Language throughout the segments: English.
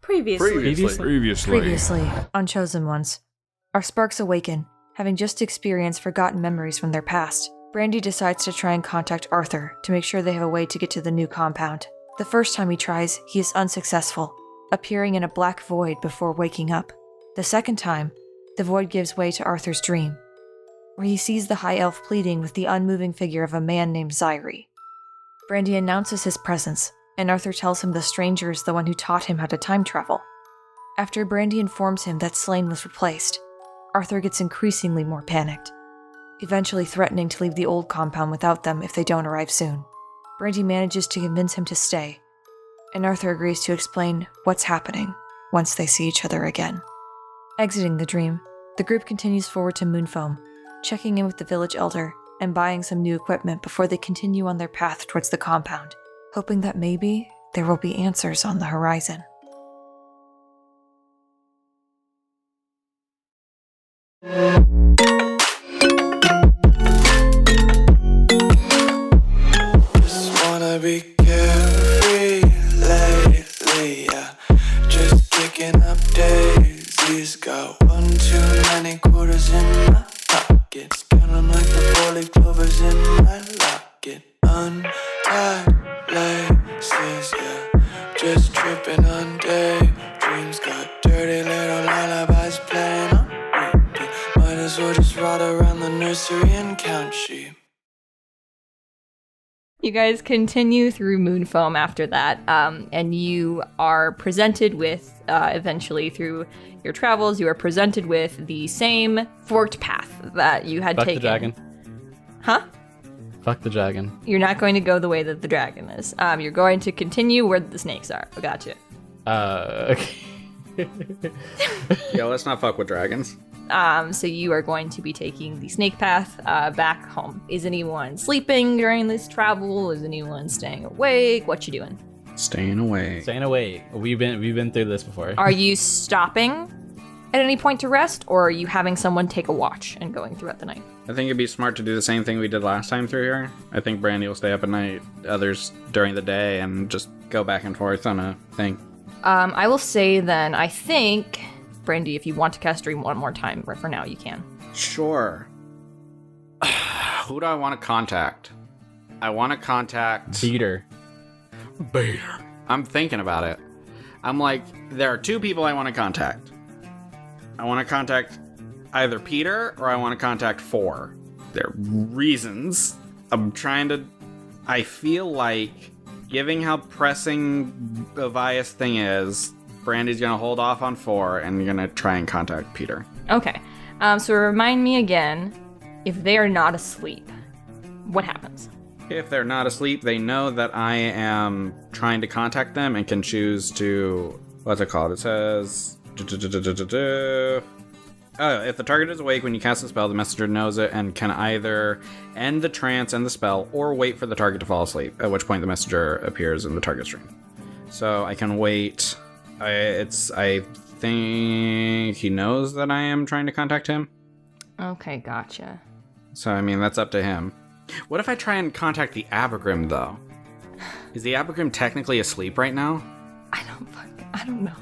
Previously, on Chosen Ones. Our sparks awaken, having just experienced forgotten memories from their past. Brandy decides to try and contact Arthur to make sure they have a way to get to the new compound. The first time he tries, he is unsuccessful, appearing in a black void before waking up. The second time, the void gives way to Arthur's dream, where he sees the High Elf pleading with the unmoving figure of a man named Zyri. Brandy announces his presence, and Arthur tells him the stranger is the one who taught him how to time travel. After Brandy informs him that Slain was replaced, Arthur gets increasingly more panicked, eventually threatening to leave the old compound without them if they don't arrive soon. Brandy manages to convince him to stay, and Arthur agrees to explain what's happening once they see each other again. Exiting the dream, the group continues forward to Moonfoam, checking in with the village elder and buying some new equipment before they continue on their path towards the compound, hoping that maybe there will be answers on the horizon. Just wanna be carefree lately, yeah. Just kicking up daisies. Got one too many quarters in my pockets. Count 'em like the four-leaf clovers in my locket. Untied laces, yeah. Just tripping on daydreams. Got dirty little lullabies playing on repeat. Might as well just ride around the nursery and count sheep. You guys continue through Moonfoam after that, and you are presented with, eventually through your travels, you are presented with the same forked path that you had taken. Fuck the dragon. Huh? Fuck the dragon. You're not going to go the way that the dragon is. You're going to continue where the snakes are. I gotcha. Okay. Yeah, let's not fuck with dragons. So you are going to be taking the snake path back home. Is anyone sleeping during this travel? Is anyone staying awake? What you doing? Staying away. Staying away. We've been through this before. Are you stopping at any point to rest, or are you having someone take a watch and going throughout the night? I think it'd be smart to do the same thing we did last time through here. I think Brandy will stay up at night, others during the day, and just go back and forth on a thing. I will say then, I think, Brandy, if you want to cast Dream one more time, right for now, you can. Sure. Who do I want to contact? I want to contact... Peter. I'm thinking about it. I'm like, there are two people I want to contact. I want to contact either Peter or I want to contact Four. There are reasons. I feel like, given how pressing Avias thing is, Brandy's gonna hold off on Four and gonna try and contact Peter. Okay. So remind me again, if they are not asleep, what happens? If they're not asleep, they know that I am trying to contact them and can choose to... What's it called? It says... Oh, if the target is awake when you cast a spell, the messenger knows it and can either end the trance and the spell or wait for the target to fall asleep, at which point the messenger appears in the target stream. So I can wait. I think he knows that I am trying to contact him. Okay, gotcha. So, I mean, that's up to him. What if I try and contact the Abergrim, though? Is the Abergrim technically asleep right now? I don't know.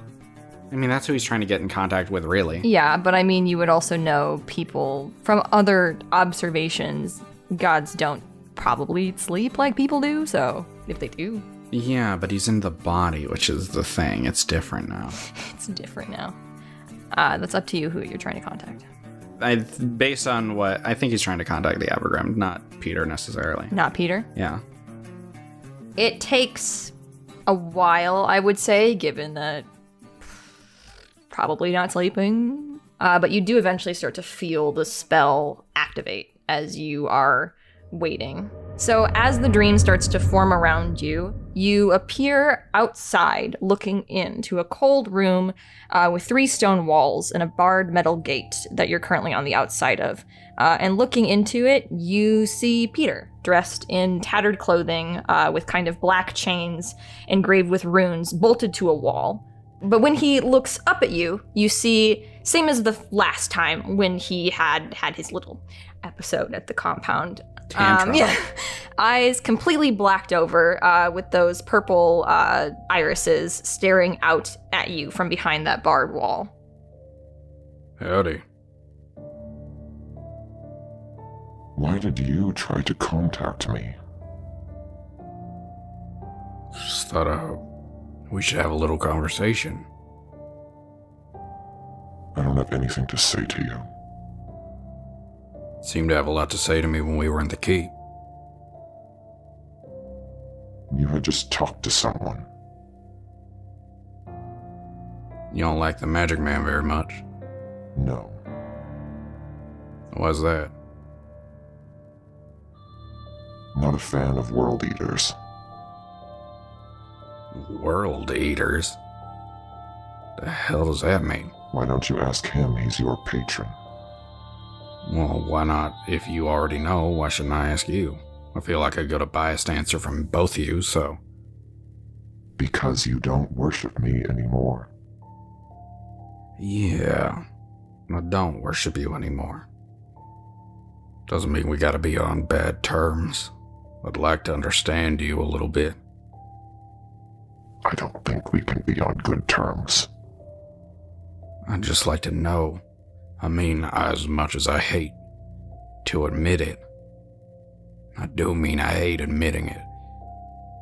I mean, that's who he's trying to get in contact with, really. Yeah, but I mean, you would also know people from other observations. Gods don't probably sleep like people do, so if they do. Yeah, but he's in the body, which is the thing. It's different now. It's different now. That's up to you who you're trying to contact. Based on what... I think he's trying to contact the Abergrim, not Peter necessarily. Not Peter? Yeah. It takes a while, I would say, given that probably not sleeping. But you do eventually start to feel the spell activate as you are waiting. So as the dream starts to form around you, you appear outside looking into a cold room with 3 stone walls and a barred metal gate that you're currently on the outside of. And looking into it, you see Peter, dressed in tattered clothing with kind of black chains engraved with runes bolted to a wall. But when he looks up at you, you see, same as the last time when he had his little episode at the compound, Tantrum. Yeah. Eyes completely blacked over, with those purple irises staring out at you from behind that barred wall. Howdy. Why did you try to contact me? Just thought we should have a little conversation. I don't have anything to say to you. Seemed to have a lot to say to me when we were in the keep. You had just talked to someone. You don't like the Magic Man very much. No. Why's that? Not a fan of world eaters. World eaters? The hell does that mean? Why don't you ask him? He's your patron. Well, why not? If you already know, why shouldn't I ask you? I feel like I got a biased answer from both of you, so... Because you don't worship me anymore. Yeah, I don't worship you anymore. Doesn't mean we gotta be on bad terms. I'd like to understand you a little bit. I don't think we can be on good terms. I'd just like to know. I mean, as much as I hate to admit it, I do mean I hate admitting it.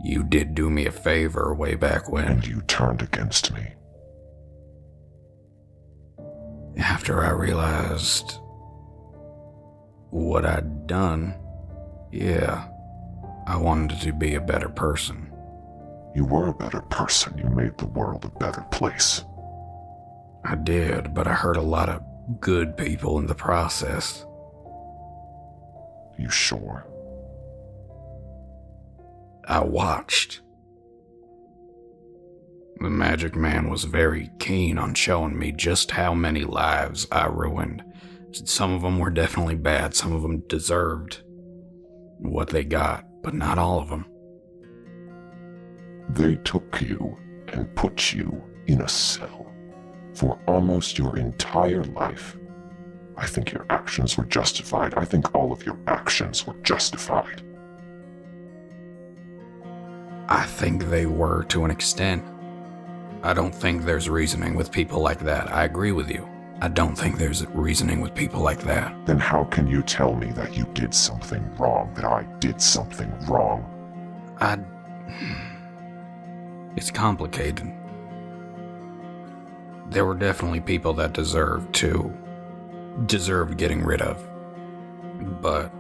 You did do me a favor way back when. And you turned against me. After I realized what I'd done, yeah, I wanted to be a better person. You were a better person. You made the world a better place. I did, but I hurt a lot of good people in the process. You sure? I watched. The Magic Man was very keen on showing me just how many lives I ruined. Some of them were definitely bad, some of them deserved what they got, but not all of them. They took you and put you in a cell for almost your entire life. I think your actions were justified. I think all of your actions were justified. I think they were to an extent. I don't think there's reasoning with people like that. I agree with you. I don't think there's reasoning with people like that. Then how can you tell me that you did something wrong, that I did something wrong? It's complicated. There were definitely people that deserved getting rid of. But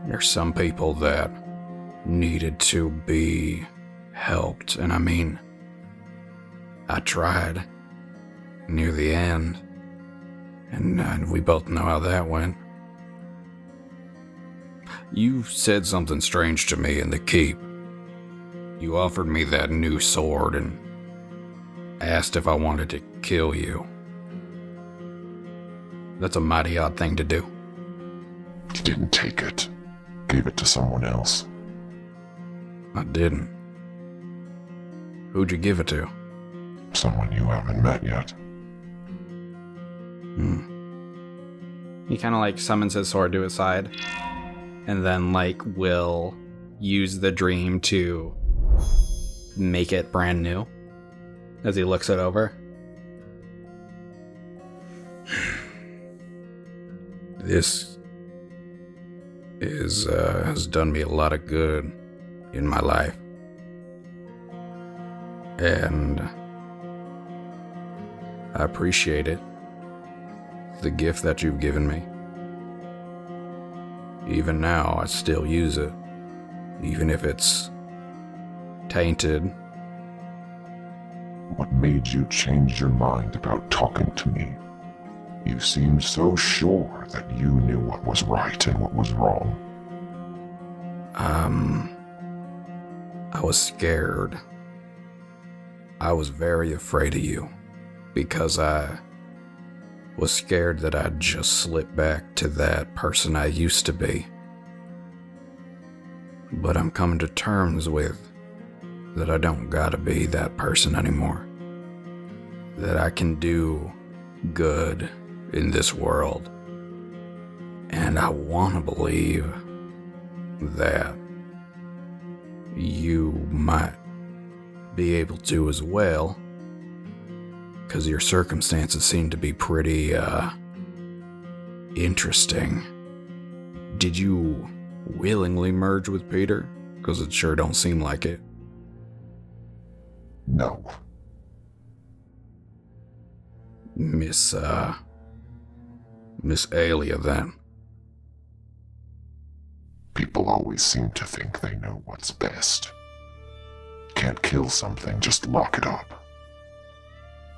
there's some people that needed to be helped, and I mean, I tried near the end, and we both know how that went. You said something strange to me in the keep. You offered me that new sword and asked if I wanted to kill you. That's a mighty odd thing to do. You didn't take it. Gave it to someone else. I didn't. Who'd you give it to? Someone you haven't met yet. He kind of like summons his sword to his side, and then like will use the dream to make it brand new as he looks it over. This has done me a lot of good in my life. And I appreciate it. The gift that you've given me. Even now, I still use it. Even if it's tainted. What made you change your mind about talking to me? You seemed so sure that you knew what was right and what was wrong. I was scared. I was very afraid of you. Because I was scared that I'd just slip back to that person I used to be. But I'm coming to terms with that I don't gotta be that person anymore. That I can do good in this world. And I wanna believe that you might be able to as well, because your circumstances seem to be pretty, interesting. Did you willingly merge with Peter? Because it sure don't seem like it. No. Miss Alia, then. People always seem to think they know what's best. Can't kill something, just lock it up.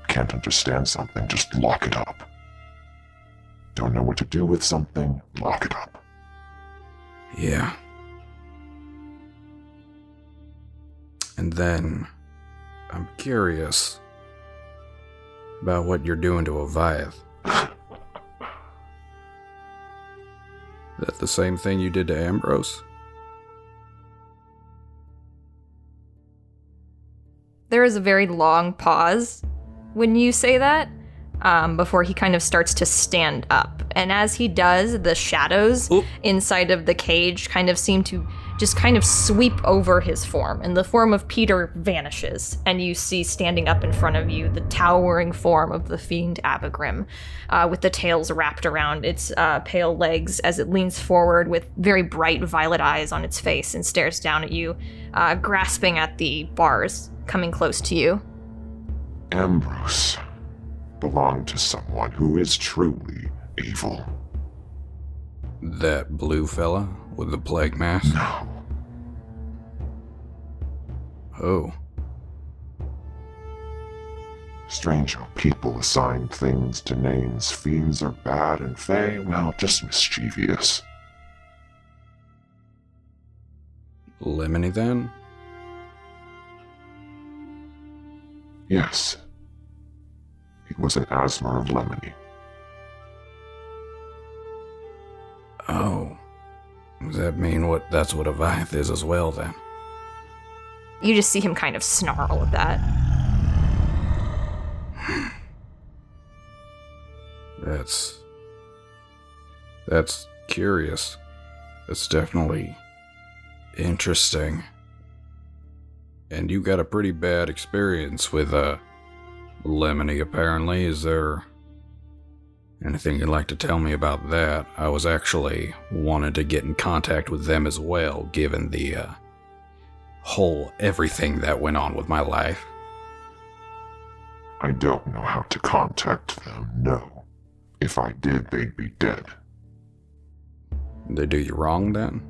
Can't understand something, just lock it up. Don't know what to do with something, lock it up. Yeah. And then, I'm curious about what you're doing to Oviath. That the same thing you did to Ambrose? There is a very long pause when you say that, before he kind of starts to stand up. And as he does, the shadows inside of the cage kind of seem to just kind of sweep over his form, and the form of Peter vanishes, and you see standing up in front of you the towering form of the fiend Abigrim, with the tails wrapped around its pale legs as it leans forward with very bright violet eyes on its face and stares down at you, grasping at the bars, coming close to you. Ambrose belonged to someone who is truly evil. That blue fella with the plague mask? No. Oh. Strange how people assign things to names. Fiends are bad and Fae, well, just mischievous. Lemony, then? Yes. He was an Asmer of Lemony. Oh. Does that mean that's what Oviath is as well, then? You just see him kind of snarl at that. That's curious. That's definitely interesting. And you got a pretty bad experience with, Lemony, apparently. Is there anything you'd like to tell me about that? I was actually wanted to get in contact with them as well, given the, whole everything that went on with my life. I don't know how to contact them, no. If I did, they'd be dead. They do you wrong, then?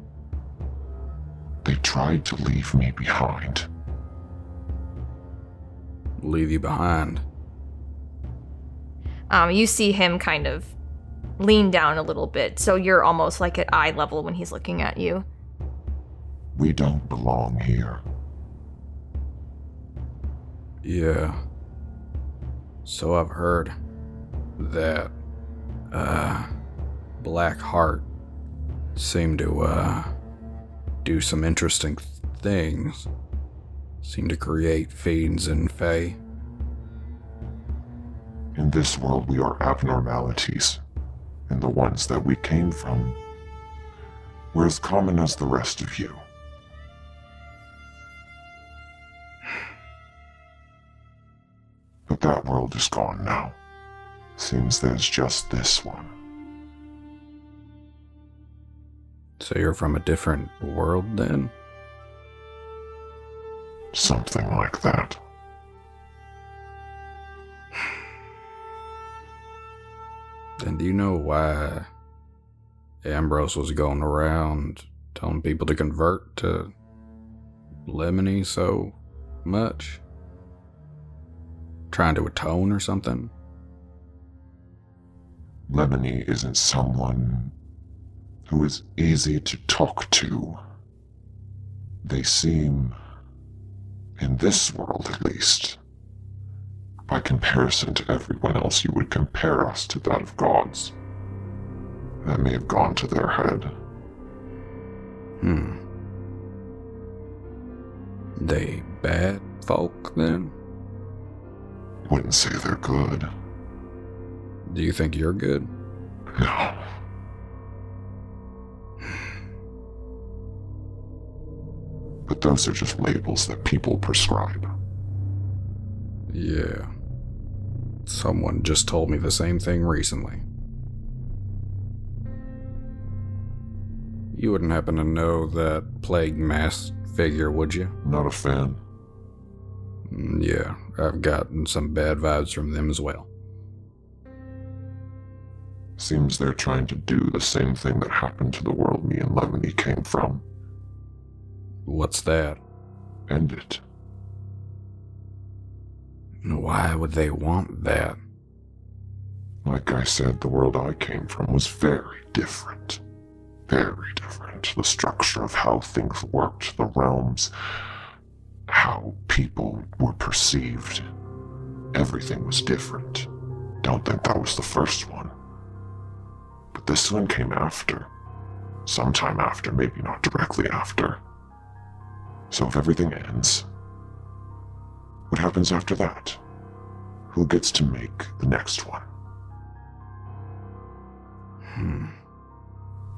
They tried to leave me behind. Leave you behind? You see him kind of lean down a little bit, so you're almost like at eye level when he's looking at you. We don't belong here. Yeah. So I've heard that, Black Heart seemed to, do some interesting things. Seem to create fiends and fae. In this world, we are abnormalities. And the ones that we came from, we're as common as the rest of you. But that world is gone now. Seems there's just this one. So you're from a different world, then? Something like that. Then do you know why Ambrose was going around telling people to convert to Lemony so much? Trying to atone or something? Lemony isn't someone who is easy to talk to. They seem, in this world at least, by comparison to everyone else, you would compare us to that of gods. That may have gone to their head. They bad folk, then? Wouldn't say they're good. Do you think you're good? No. Those are just labels that people prescribe. Yeah. Someone just told me the same thing recently. You wouldn't happen to know that plague mask figure, would you? Not a fan. Yeah, I've gotten some bad vibes from them as well. Seems they're trying to do the same thing that happened to the world me and Lemony came from. What's that? End it. Why would they want that? Like I said, the world I came from was very different. Very different. The structure of how things worked, the realms, how people were perceived. Everything was different. Don't think that was the first one. But this one came after. Sometime after, maybe not directly after. So if everything ends, what happens after that? Who gets to make the next one?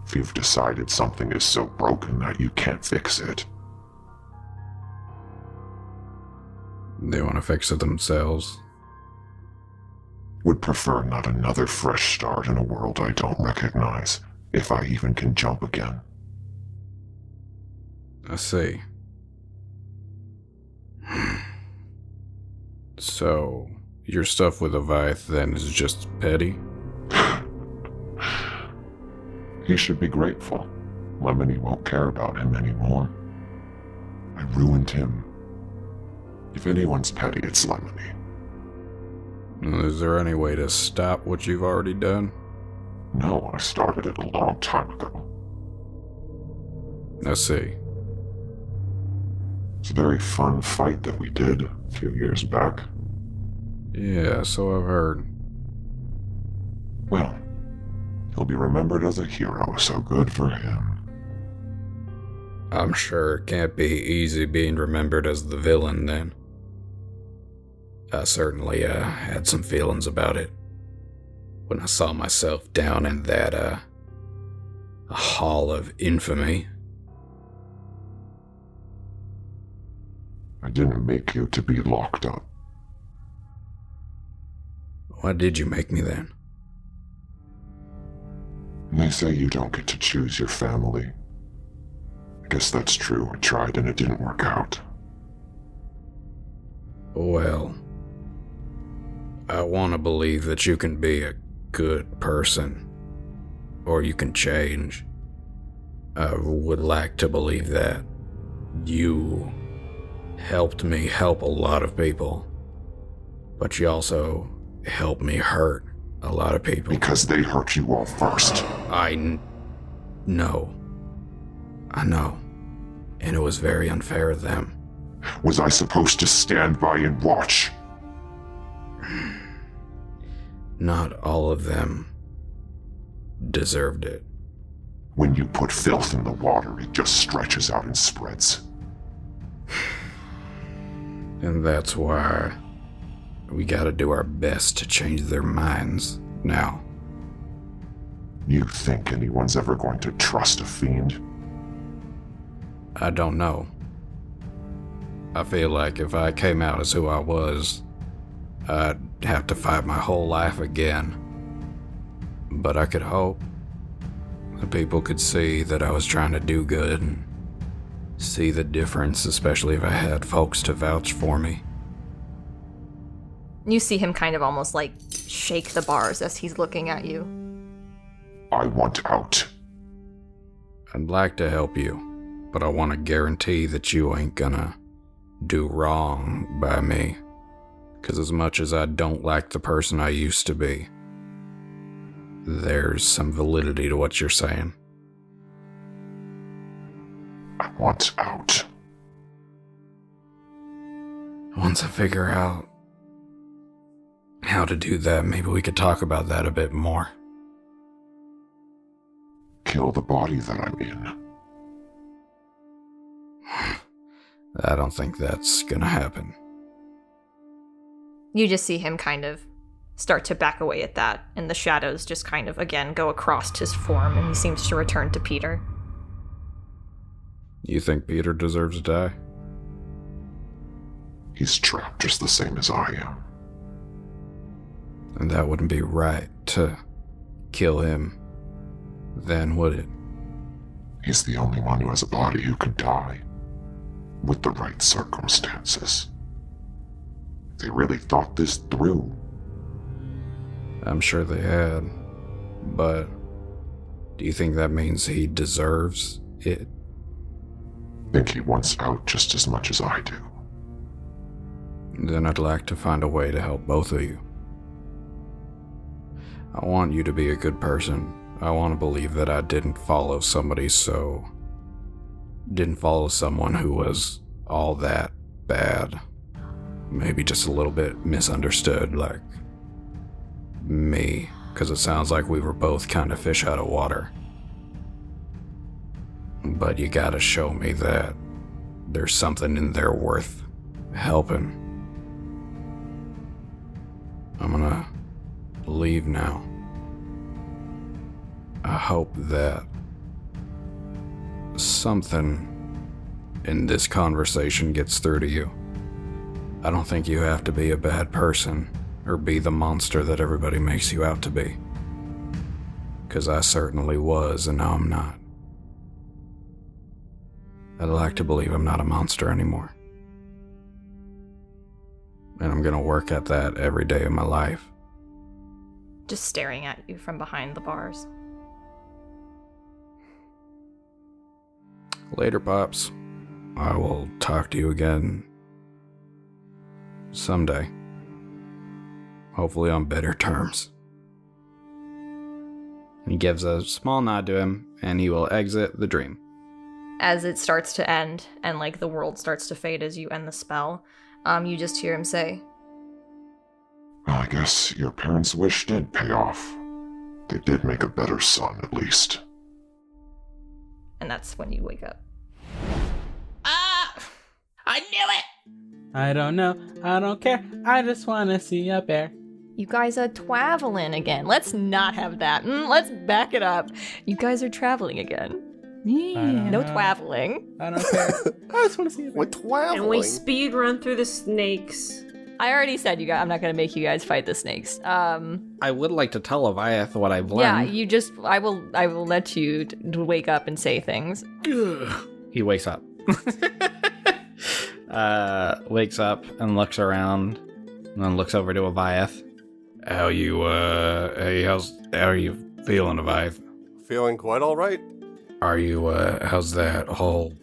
If you've decided something is so broken that you can't fix it, They want to fix it themselves. would prefer not another fresh start in a world I don't recognize, if I even can jump again. I see. So, your stuff with Aviath then is just petty? He should be grateful. Lemony won't care about him anymore. I ruined him. If anyone's petty, it's Lemony. Is there any way to stop what you've already done? No, I started it a long time ago. I see. It's a very fun fight that we did a few years back. Yeah, so I've heard. Well, he'll be remembered as a hero, so good for him. I'm sure it can't be easy being remembered as the villain then. I certainly had some feelings about it when I saw myself down in that a hall of infamy. I didn't make you to be locked up. Why did you make me then? They say you don't get to choose your family. I guess that's true. I tried and it didn't work out. Well, I want to believe that you can be a good person, or you can change. I would like to believe that. You helped me help a lot of people, but you also helped me hurt a lot of people. Because they hurt you all first. know. I know. And it was very unfair of them. Was I supposed to stand by and watch? Not all of them deserved it. When you put filth in the water, it just stretches out and spreads. And that's why we gotta do our best to change their minds now. You think anyone's ever going to trust a fiend? I don't know. I feel like if I came out as who I was, I'd have to fight my whole life again. But I could hope that people could see that I was trying to do good and see the difference, especially if I had folks to vouch for me. You see him kind of almost like shake the bars as he's looking at you. I want out. I'd like to help you, but I want to guarantee that you ain't gonna do wrong by me. 'Cause as much as I don't like the person I used to be, there's some validity to what you're saying. I want out. Once I figure out how to do that, maybe we could talk about that a bit more. Kill the body that I'm in. I don't think that's gonna happen. You just see him kind of start to back away at that, and the shadows just kind of, again, go across his form, and he seems to return to Peter. You think Peter deserves to die? He's trapped just the same as I am. And that wouldn't be right to kill him, then, would it? He's the only one who has a body who could die. With the right circumstances. They really thought this through. I'm sure they had. But do you think that means he deserves it? Think he wants out just as much as I do. Then I'd like to find a way to help both of you. I want you to be a good person. I want to believe that I didn't follow someone who was all that bad. Maybe just a little bit misunderstood, like me, because it sounds like we were both kind of fish out of water. But you gotta show me that there's something in there worth helping. I'm gonna leave now. I hope that something in this conversation gets through to you. I don't think you have to be a bad person or be the monster that everybody makes you out to be. 'Cause I certainly was, and now I'm not. I'd like to believe I'm not a monster anymore. And I'm gonna work at that every day of my life. Just staring at you from behind the bars. Later, Pops. I will talk to you again someday. Hopefully on better terms. He gives a small nod to him, and he will exit the dream. As it starts to end, and like the world starts to fade as you end the spell, you just hear him say, Well, I guess your parents' wish did pay off. They did make a better son, at least. and that's when you wake up. Ah! I knew it! I don't know. I don't care. I just want to see a bear. You guys are traveling again. Let's not have that. Let's back it up. You guys are traveling again. Yeah. No traveling. I don't care. I just want to see a bear. We're traveling. And we speed run through the snakes. I already said you guys. I'm not going to make you guys fight the snakes. I would like to tell Aviath what I've learned. Yeah, you just. I will let you wake up and say things. He wakes up. Wakes up and looks around, and then looks over to Aviath. How are you feeling, Aviath? Feeling quite all right. Are you, how's that whole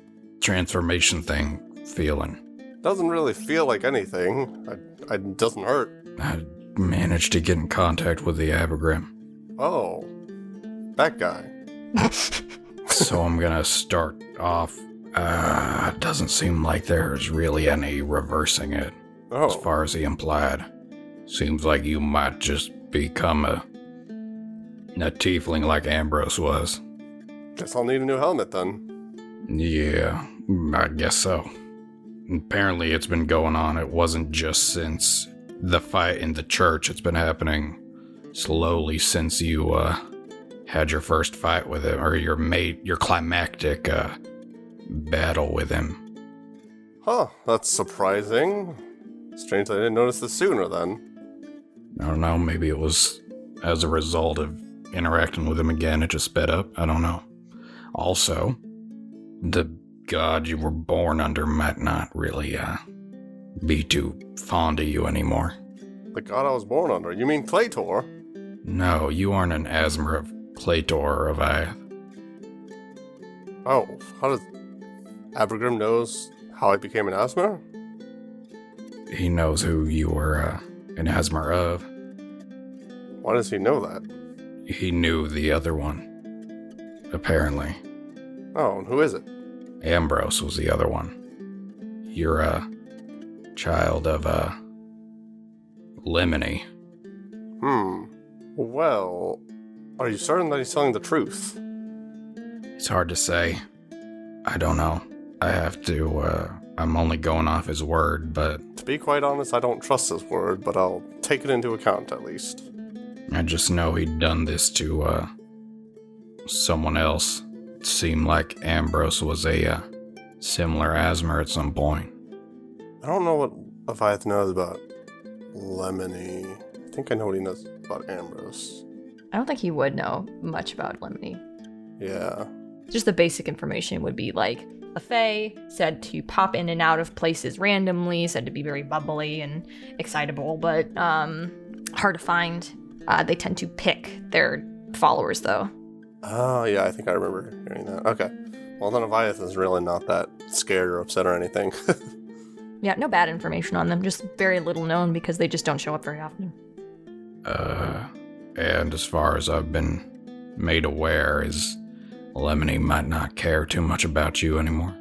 transformation thing feeling? Doesn't really feel like anything. It doesn't hurt. I managed to get in contact with the Abergrim. Oh, that guy. So I'm gonna start off. It doesn't seem like there's really any reversing it, as Oh, far as he implied. Seems like you might just become a tiefling like Ambrose was. guess I'll need a new helmet then. Yeah, I guess so. Apparently it's been going on. It wasn't just since the fight in the church. It's been happening slowly since you, had your first fight with him, or your climactic, battle with him. Huh, that's surprising. Strange I didn't notice this sooner then. I don't know, maybe it was as a result of interacting with him again, it just sped up. I don't know. Also, the god you were born under might not really, be too fond of you anymore. The god I was born under. You mean Claytor? No, you aren't an Asmer of Claytor or Aviath. Oh, how does... Abergrim knows how I became an Asmer? He knows who you were, an Asmer of. Why does he know that? He knew the other one, apparently. Oh, and who is it? Ambrose was the other one. You're a child of, Lemony. Well, are you certain that he's telling the truth? It's hard to say. I don't know. I have to, I'm only going off his word, but To be quite honest, I don't trust his word, but I'll take it into account at least. I just know he'd done this to, someone else. It seemed like Ambrose was a similar Asmer at some point. I don't know what Aviath knows about Lemony. I think I know what he knows about Ambrose. I don't think he would know much about Lemony. Yeah. Just the basic information would be like a fae, said to pop in and out of places randomly, said to be very bubbly and excitable, but hard to find. They tend to pick their followers, though. Oh, yeah, I think I remember hearing that. Okay. Well, then Aviath is really not that scared or upset or anything. Yeah, no bad information on them, just very little known because they just don't show up very often. And as far as I've been made aware, is Lemony might not care too much about you anymore.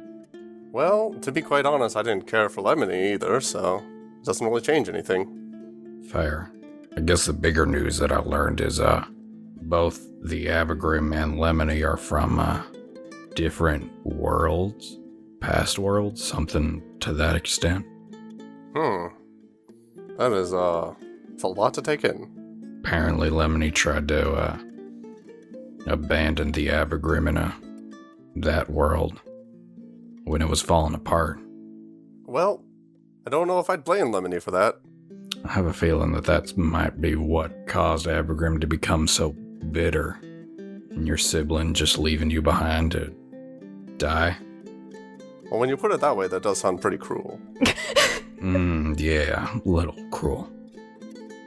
Well, to be quite honest, I didn't care for Lemony either, so it doesn't really change anything. Fair. I guess the bigger news that I learned is, both the Abigrim and Lemony are from, different worlds. Past worlds, something to that extent. That is, it's a lot to take in. Apparently Lemony tried to, abandon the Abigrim in, that world when it was falling apart. Well, I don't know if I'd blame Lemony for that. I have a feeling that might be what caused Abigrim to become so bitter, and your sibling just leaving you behind to die. Well, when you put it that way, that does sound pretty cruel. Yeah, a little cruel.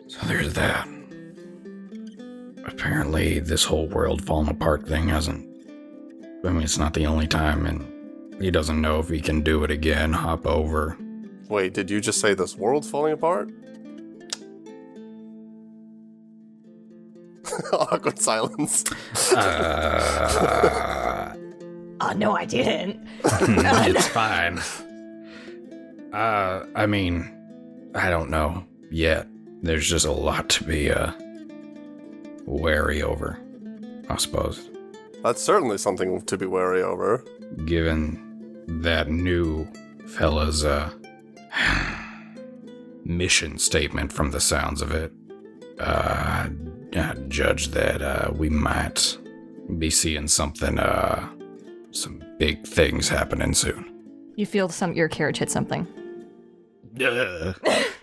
So there's that. Apparently, this whole world falling apart thing hasn't... I mean, it's not the only time, and he doesn't know if he can do it again, hop over. Wait, did you just say this world's falling apart? Awkward silence. Oh, no, I didn't. It's fine. I mean, I don't know yet. There's just a lot to be, wary over, I suppose. That's certainly something to be wary over. Given that new fella's, mission statement from the sounds of it, I judge that, we might be seeing something, some big things happening soon. You feel your carriage hit something.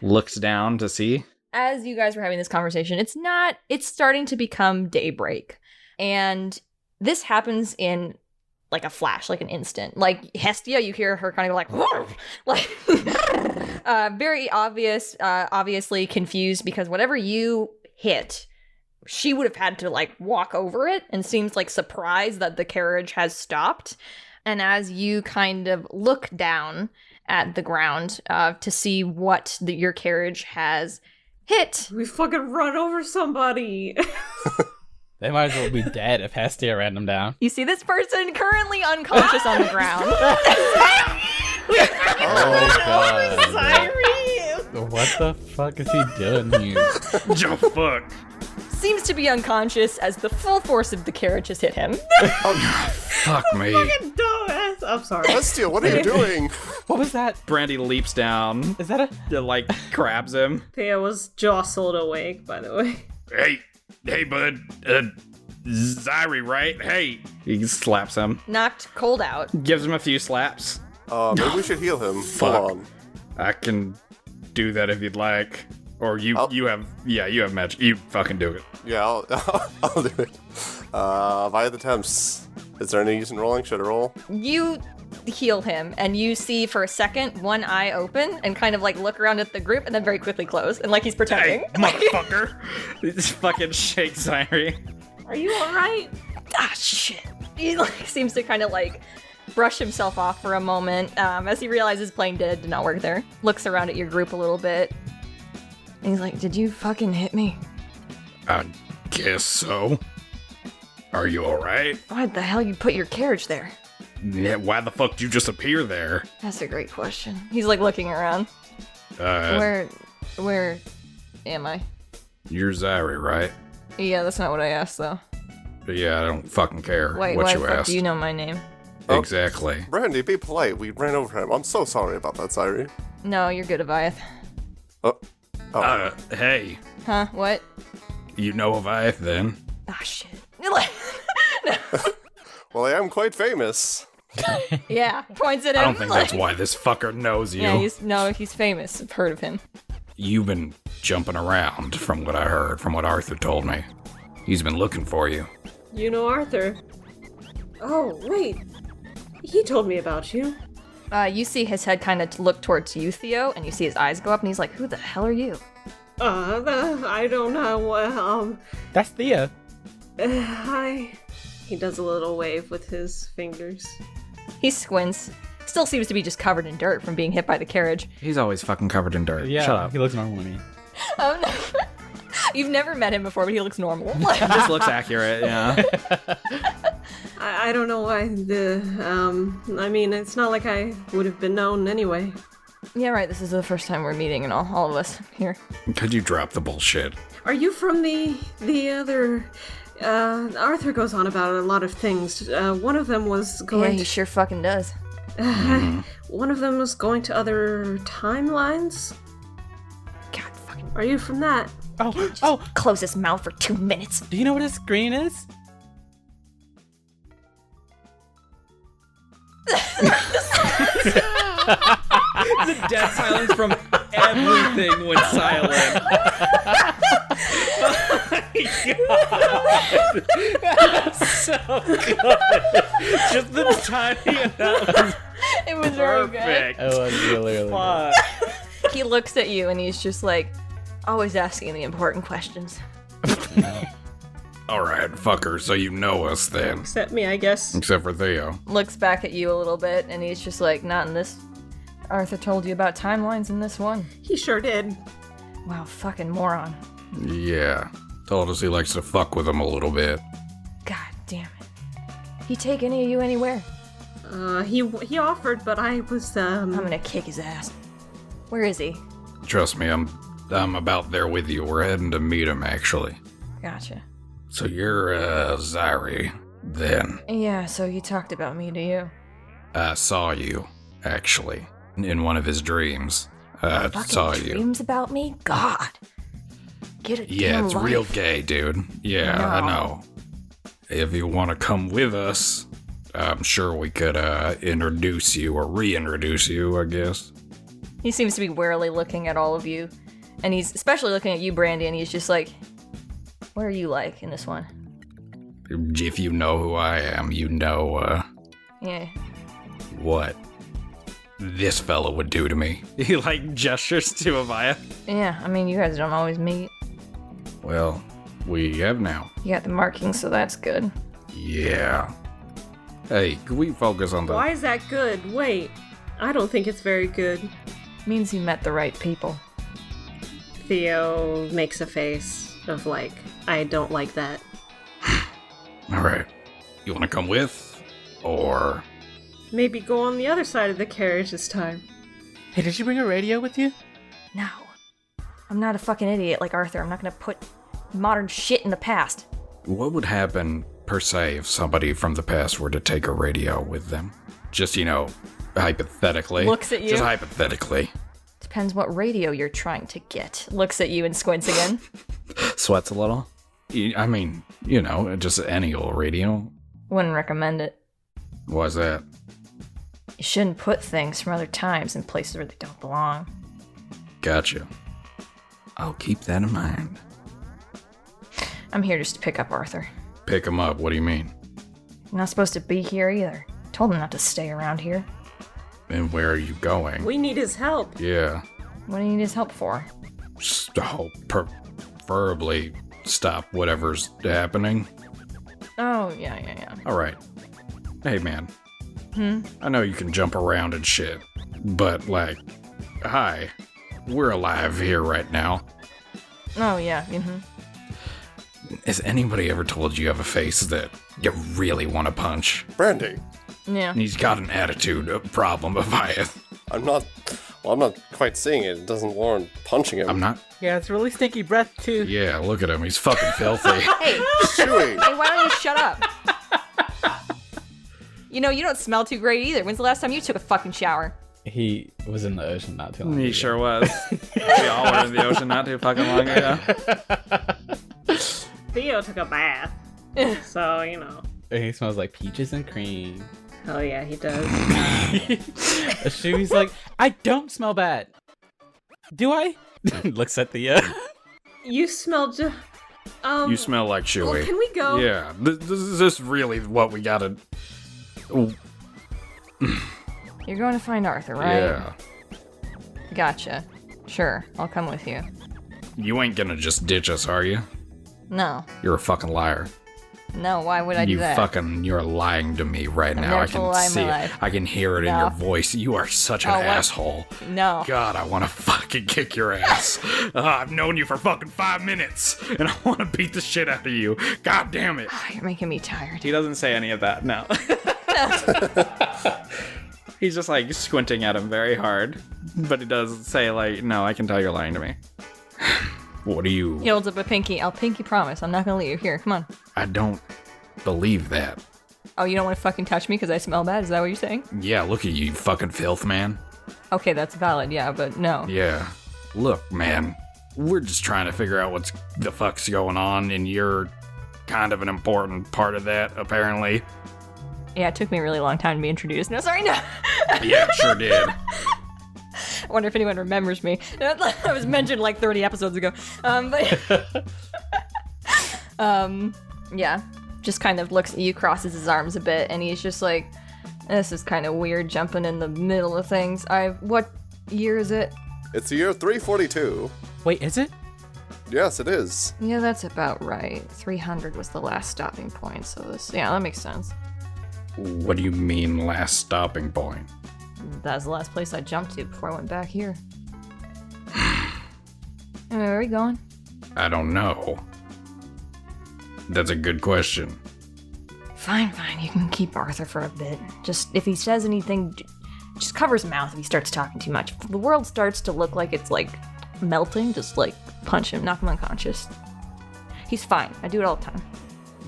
Looks down to see. As you guys were having this conversation, it's starting to become daybreak. And this happens in like a flash, like an instant. Like Hestia, you hear her kind of like, very obviously confused because whatever you hit, she would have had to like walk over it and seems like surprised that the carriage has stopped. And as you kind of look down at the ground to see what your carriage has hit. We fucking run over somebody. They might as well be dead if Hestia ran them down. You see this person currently unconscious on the ground. Oh god. What the fuck is he doing here? Joe, fuck. Seems to be unconscious as the full force of the carriage has hit him. Fuck me. Fucking dumbass. I'm sorry. Hestia, what are you doing? What was that? Brandy leaps down, Is that a... like grabs him. Thea was jostled awake, by the way. Hey, bud. Zyri, right? Hey. He slaps him, Knocked cold out. gives him a few slaps. Maybe we should heal him. Fuck. Hold on. I can do that if you'd like. Or you have magic. You fucking do it. Yeah, I'll do it. Via the temps. Is there any use in rolling? Should I roll? You heal him, and you see for a second one eye open and kind of like look around at the group and then very quickly close and like he's pretending. Hey, motherfucker. He just fucking shakes Zyri. Are you alright? Ah, shit. He like seems to kind of like brush himself off for a moment as he realizes playing dead did not work there. Looks around at your group a little bit. And he's like, did you fucking hit me? I guess so. Are you alright? Why the hell you put your carriage there? Yeah, why the fuck did you just appear there? That's a great question. He's like looking around. Where am I? You're Zyri, right? Yeah, that's not what I asked though. Yeah, I don't fucking care Wait, what why you the fuck asked. do you know my name? Exactly. Brandy, be polite. We ran over him. I'm so sorry about that, Zyri. No, you're good, Aviath. Hey, Huh? What? you know Aviath then? Ah, shit. Well, I am quite famous. Yeah, points at him. I don't think that's like- why this fucker knows you. Yeah, he's famous. I've heard of him. You've been jumping around from what I heard, from what Arthur told me. He's been looking for you. You know Arthur. Oh, wait. He told me about you. You see his head kind of look towards you, Theo, and you see his eyes go up, and he's like, "Who the hell are you?" I don't know. That's Theo. Hi. He does a little wave with his fingers. He squints. Still seems to be just covered in dirt from being hit by the carriage. He's always fucking covered in dirt. Yeah, Shut up. he looks normal to me. Oh no. You've never met him before, but he looks normal. This looks accurate, yeah. I don't know why I mean, it's not like I would have been known anyway. Yeah, right. This is the first time we're meeting, and all of us here. Could you drop the bullshit? Are you from the other... Arthur goes on about a lot of things. One of them was Yeah, going he sure fucking does. One of them was going to other timelines? God fucking. Are you from that? Oh, Close his mouth for 2 minutes. do you know what a screen is? The dead silence from everything went silent. Oh my god. So good. Just the tiny enough. It was very good. Perfect. It was really Fuck. He looks at you, and he's just like, always asking the important questions. Alright, fucker, so you know us then. Except me, I guess. Except for Theo. Looks back at you a little bit, and he's just like, not in this. Arthur told you about timelines in this one. He sure did. Wow, fucking moron. Yeah. Told us he likes to fuck with him a little bit. God damn it. He take any of you anywhere? He offered, but I was, I'm gonna kick his ass. Where is he? Trust me, I'm about there with you. We're heading to meet him, actually. Gotcha. So you're, Zari, then. Yeah, so he talked about me to you. I saw you, actually, in one of his dreams. I Fucking saw you. dreams about me? God. Get a Yeah, damn it's life. real gay, dude. Yeah, I No. know. If you want to come with us, I'm sure we could introduce you or reintroduce you, I guess. He seems to be warily looking at all of you. And he's especially looking at you, Brandy, and he's just like, what are you like in this one? If you know who I am, you know Yeah. what this fella would do to me. He like gestures to Avaya. Yeah, I mean, you guys don't always meet. Well, we have now. You got the markings, so that's good. Yeah. Hey, can we focus on the... Why is that good? Wait. I don't think it's very good. Means you met the right people. Theo makes a face of like, I don't like that. Alright. You want to come with? Or... Maybe go on the other side of the carriage this time. Hey, did you bring a radio with you? No. I'm not a fucking idiot like Arthur. I'm not gonna put modern shit in the past. What would happen, per se, if somebody from the past were to take a radio with them? Just, hypothetically. Looks at you. Just hypothetically. Depends what radio you're trying to get. Looks at you and squints again. Sweats a little. I mean, just any old radio. Wouldn't recommend it. Why's that? You shouldn't put things from other times in places where they don't belong. Gotcha. I'll keep that in mind. I'm here just to pick up Arthur. Pick him up, what do you mean? You're not supposed to be here either. Told him not to stay around here. And where are you going? We need his help. Yeah. What do you need his help for? Preferably stop whatever's happening. Oh, yeah. Alright. Hey, man. I know you can jump around and shit, but, hi. We're alive here right now. Oh, yeah, Has anybody ever told you have a face that you really want to punch? Brandy, Yeah. And he's got an attitude, a problem, Aviath. I'm not quite seeing it. It doesn't warrant punching him. I'm not. Yeah, it's really stinky breath too. Yeah, look at him. He's fucking filthy. Hey, Chewy. hey, why don't you shut up? You don't smell too great either. When's the last time you took a fucking shower? He was in the ocean not too long ago. He sure was. We all were in the ocean not too fucking long ago. Theo took a bath. So, He smells like peaches and cream. Oh yeah, he does. Shui's like, I don't smell bad. Do I? Looks at the You smell You smell like Chewy. Well, can we go? Yeah, this is really what we gotta. You're going to find Arthur, right? Yeah. Gotcha. Sure, I'll come with you. You ain't gonna just ditch us, are you? No. You're a fucking liar. No, why would I do that? You're lying to me right now. never I can told a lie in see my it. life. I can hear it in No. your voice. You are such an Oh, what? asshole. No. God, I want to fucking kick your ass. I've known you for fucking 5 minutes, and I want to beat the shit out of you. God damn it. You're making me tired. He doesn't say any of that, no. He's just like squinting at him very hard. But he does say like, no, I can tell you're lying to me. What do you... He holds up a pinky. I'll pinky promise. I'm not gonna leave. Here, come on. I don't believe that. Oh, you don't want to fucking touch me because I smell bad? Is that what you're saying? Yeah, look at you, fucking filth, man. Okay, that's valid, yeah, but no. Yeah. Look, man. We're just trying to figure out what the fuck's going on, and you're kind of an important part of that, apparently. Yeah, it took me a really long time to be introduced. No, sorry, no. Yeah, sure did. I wonder if anyone remembers me. I was mentioned like 30 episodes ago. Yeah. Just kind of looks at you, crosses his arms a bit, and he's just like, this is kind of weird jumping in the middle of things. What year is it? It's the year 342. Wait, is it? Yes, it is. Yeah, that's about right. 300 was the last stopping point, so yeah, that makes sense. What do you mean, last stopping point? That's the last place I jumped to before I went back here. Anyway, where are we going? I don't know. That's a good question. Fine, you can keep Arthur for a bit. Just, if he says anything, just cover his mouth if he starts talking too much. If the world starts to look like it's, like, melting, just, like, punch him, knock him unconscious. He's fine. I do it all the time.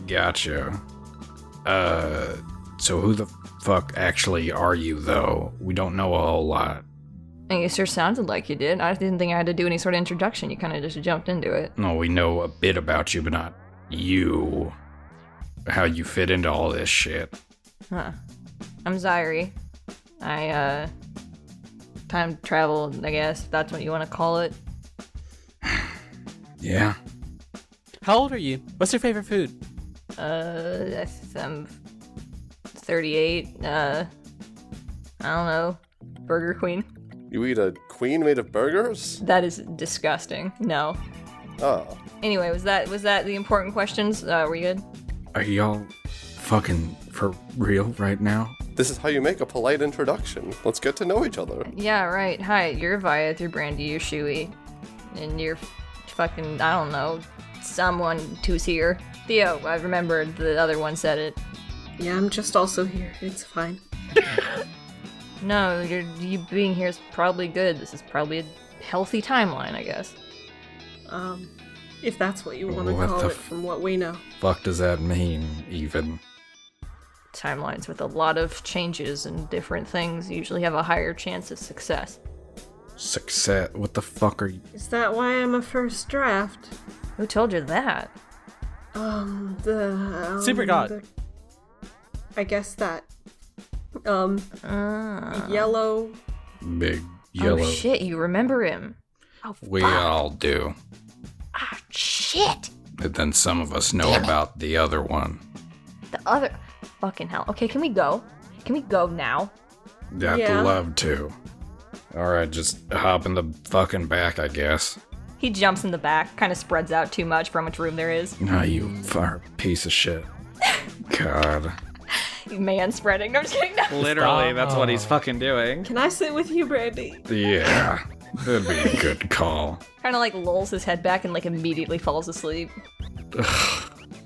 Gotcha. So who the fuck actually are you, though? We don't know a whole lot. And you sure sounded like you did. I didn't think I had to do any sort of introduction. You kind of just jumped into it. No, we know a bit about you, but not you. How you fit into all this shit. Huh. I'm Zairi. I, time travel, I guess, if that's what you want to call it. Yeah. How old are you? What's your favorite food? I'm 38. I don't know. Burger Queen. You eat a queen made of burgers? That is disgusting. No. Oh. Anyway, was that the important questions? Were you good? Are y'all fucking for real right now? This is how you make a polite introduction. Let's get to know each other. Yeah, right. Hi, you're Viath, you're Brandy, you're Shuey. And you're fucking, I don't know, someone who's here. Theo, I remembered the other one said it. Yeah, I'm just also here. It's fine. No, you being here is probably good. This is probably a healthy timeline, I guess. If that's what you want to What call the it from what we know. Fuck does that mean, even? Timelines with a lot of changes and different things usually have a higher chance of success. Success? What the fuck are you? Is that why I'm a first draft? Who told you that? Super God. I guess that. Yellow. Big yellow. Oh shit, you remember him. Oh, We fuck. all do. Ah, shit! But then some of us know about the other one. The other... Fucking hell. Okay, can we go? Can we go now? I'd Yeah. love to. Alright, just hop in the fucking back, I guess. He jumps in the back, kind of spreads out too much for how much room there is. No, you far piece of shit. God. Man spreading. No, I'm just kidding. No. Literally, that's what he's fucking doing. Can I sit with you, Brandy? Yeah, that'd be a good call. Kind of like lolls his head back and like immediately falls asleep.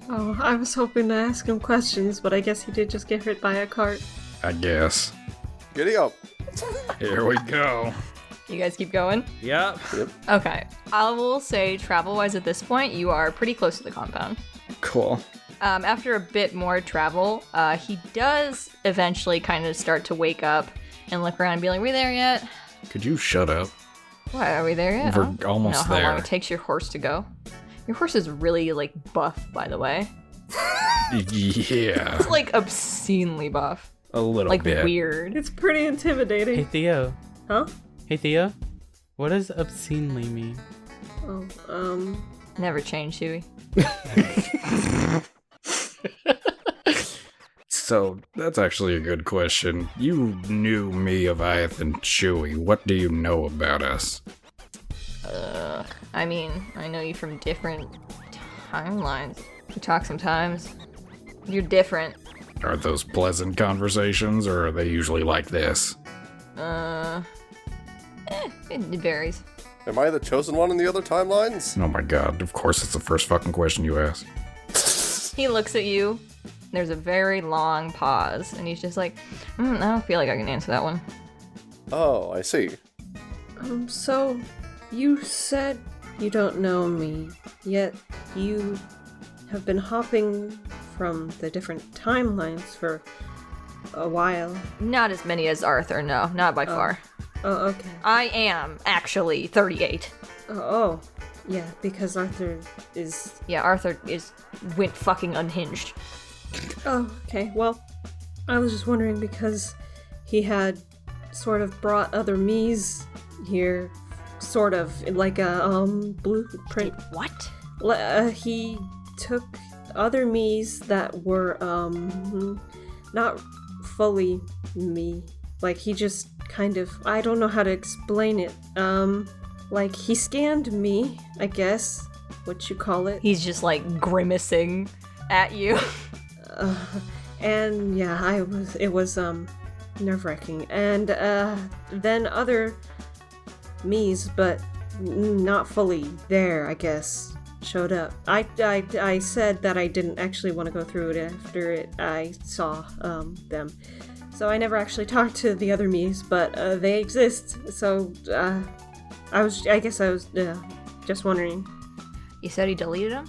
Oh, I was hoping to ask him questions, but I guess he did just get hit by a cart. I guess. Giddy up. Here we go. You guys keep going? Yep. Okay. I will say, travel-wise at this point, you are pretty close to the compound. Cool. After a bit more travel, he does eventually kind of start to wake up and look around and be like, we there yet? Could you shut up? What, are we there yet? We're I don't almost know how long there. it takes your horse to go. Your horse is really, like, buff, by the way. Yeah. It's, like, obscenely buff. A little like bit. weird. It's pretty Hey intimidating. Theo. Huh? Hey Theo. What does obscenely mean? Oh, Never change, Huey. So, that's actually a good question. You knew me, Aviath, and Chewy. What do you know about us? I mean, I know you from different timelines. We talk sometimes. You're different. Are those pleasant conversations, or are they usually like this? It varies. Am I the chosen one in the other timelines? Oh my god, of course it's the first fucking question you ask. He looks at you. There's a very long pause, and he's just like, I don't feel like I can answer that one. Oh, I see. So you said you don't know me, yet you have been hopping from the different timelines for a while. Not as many as Arthur, no, not by far. Oh, okay. I am actually 38. Oh, yeah, because Arthur is... Yeah, Arthur went fucking unhinged. Oh, okay. Well, I was just wondering because he had sort of brought other me's here, sort of, like a, blueprint. What? He took other me's that were, not fully me. Like, he just kind of, I don't know how to explain it. Like, he scanned me, I guess, what you call it. He's just like grimacing at you. And yeah, it was nerve-wracking. And then other me's, but not fully there, I guess, showed up. I said that I didn't actually want to go through it after I saw them. So I never actually talked to the other me's, but they exist. So I guess I was just wondering. You said he deleted him?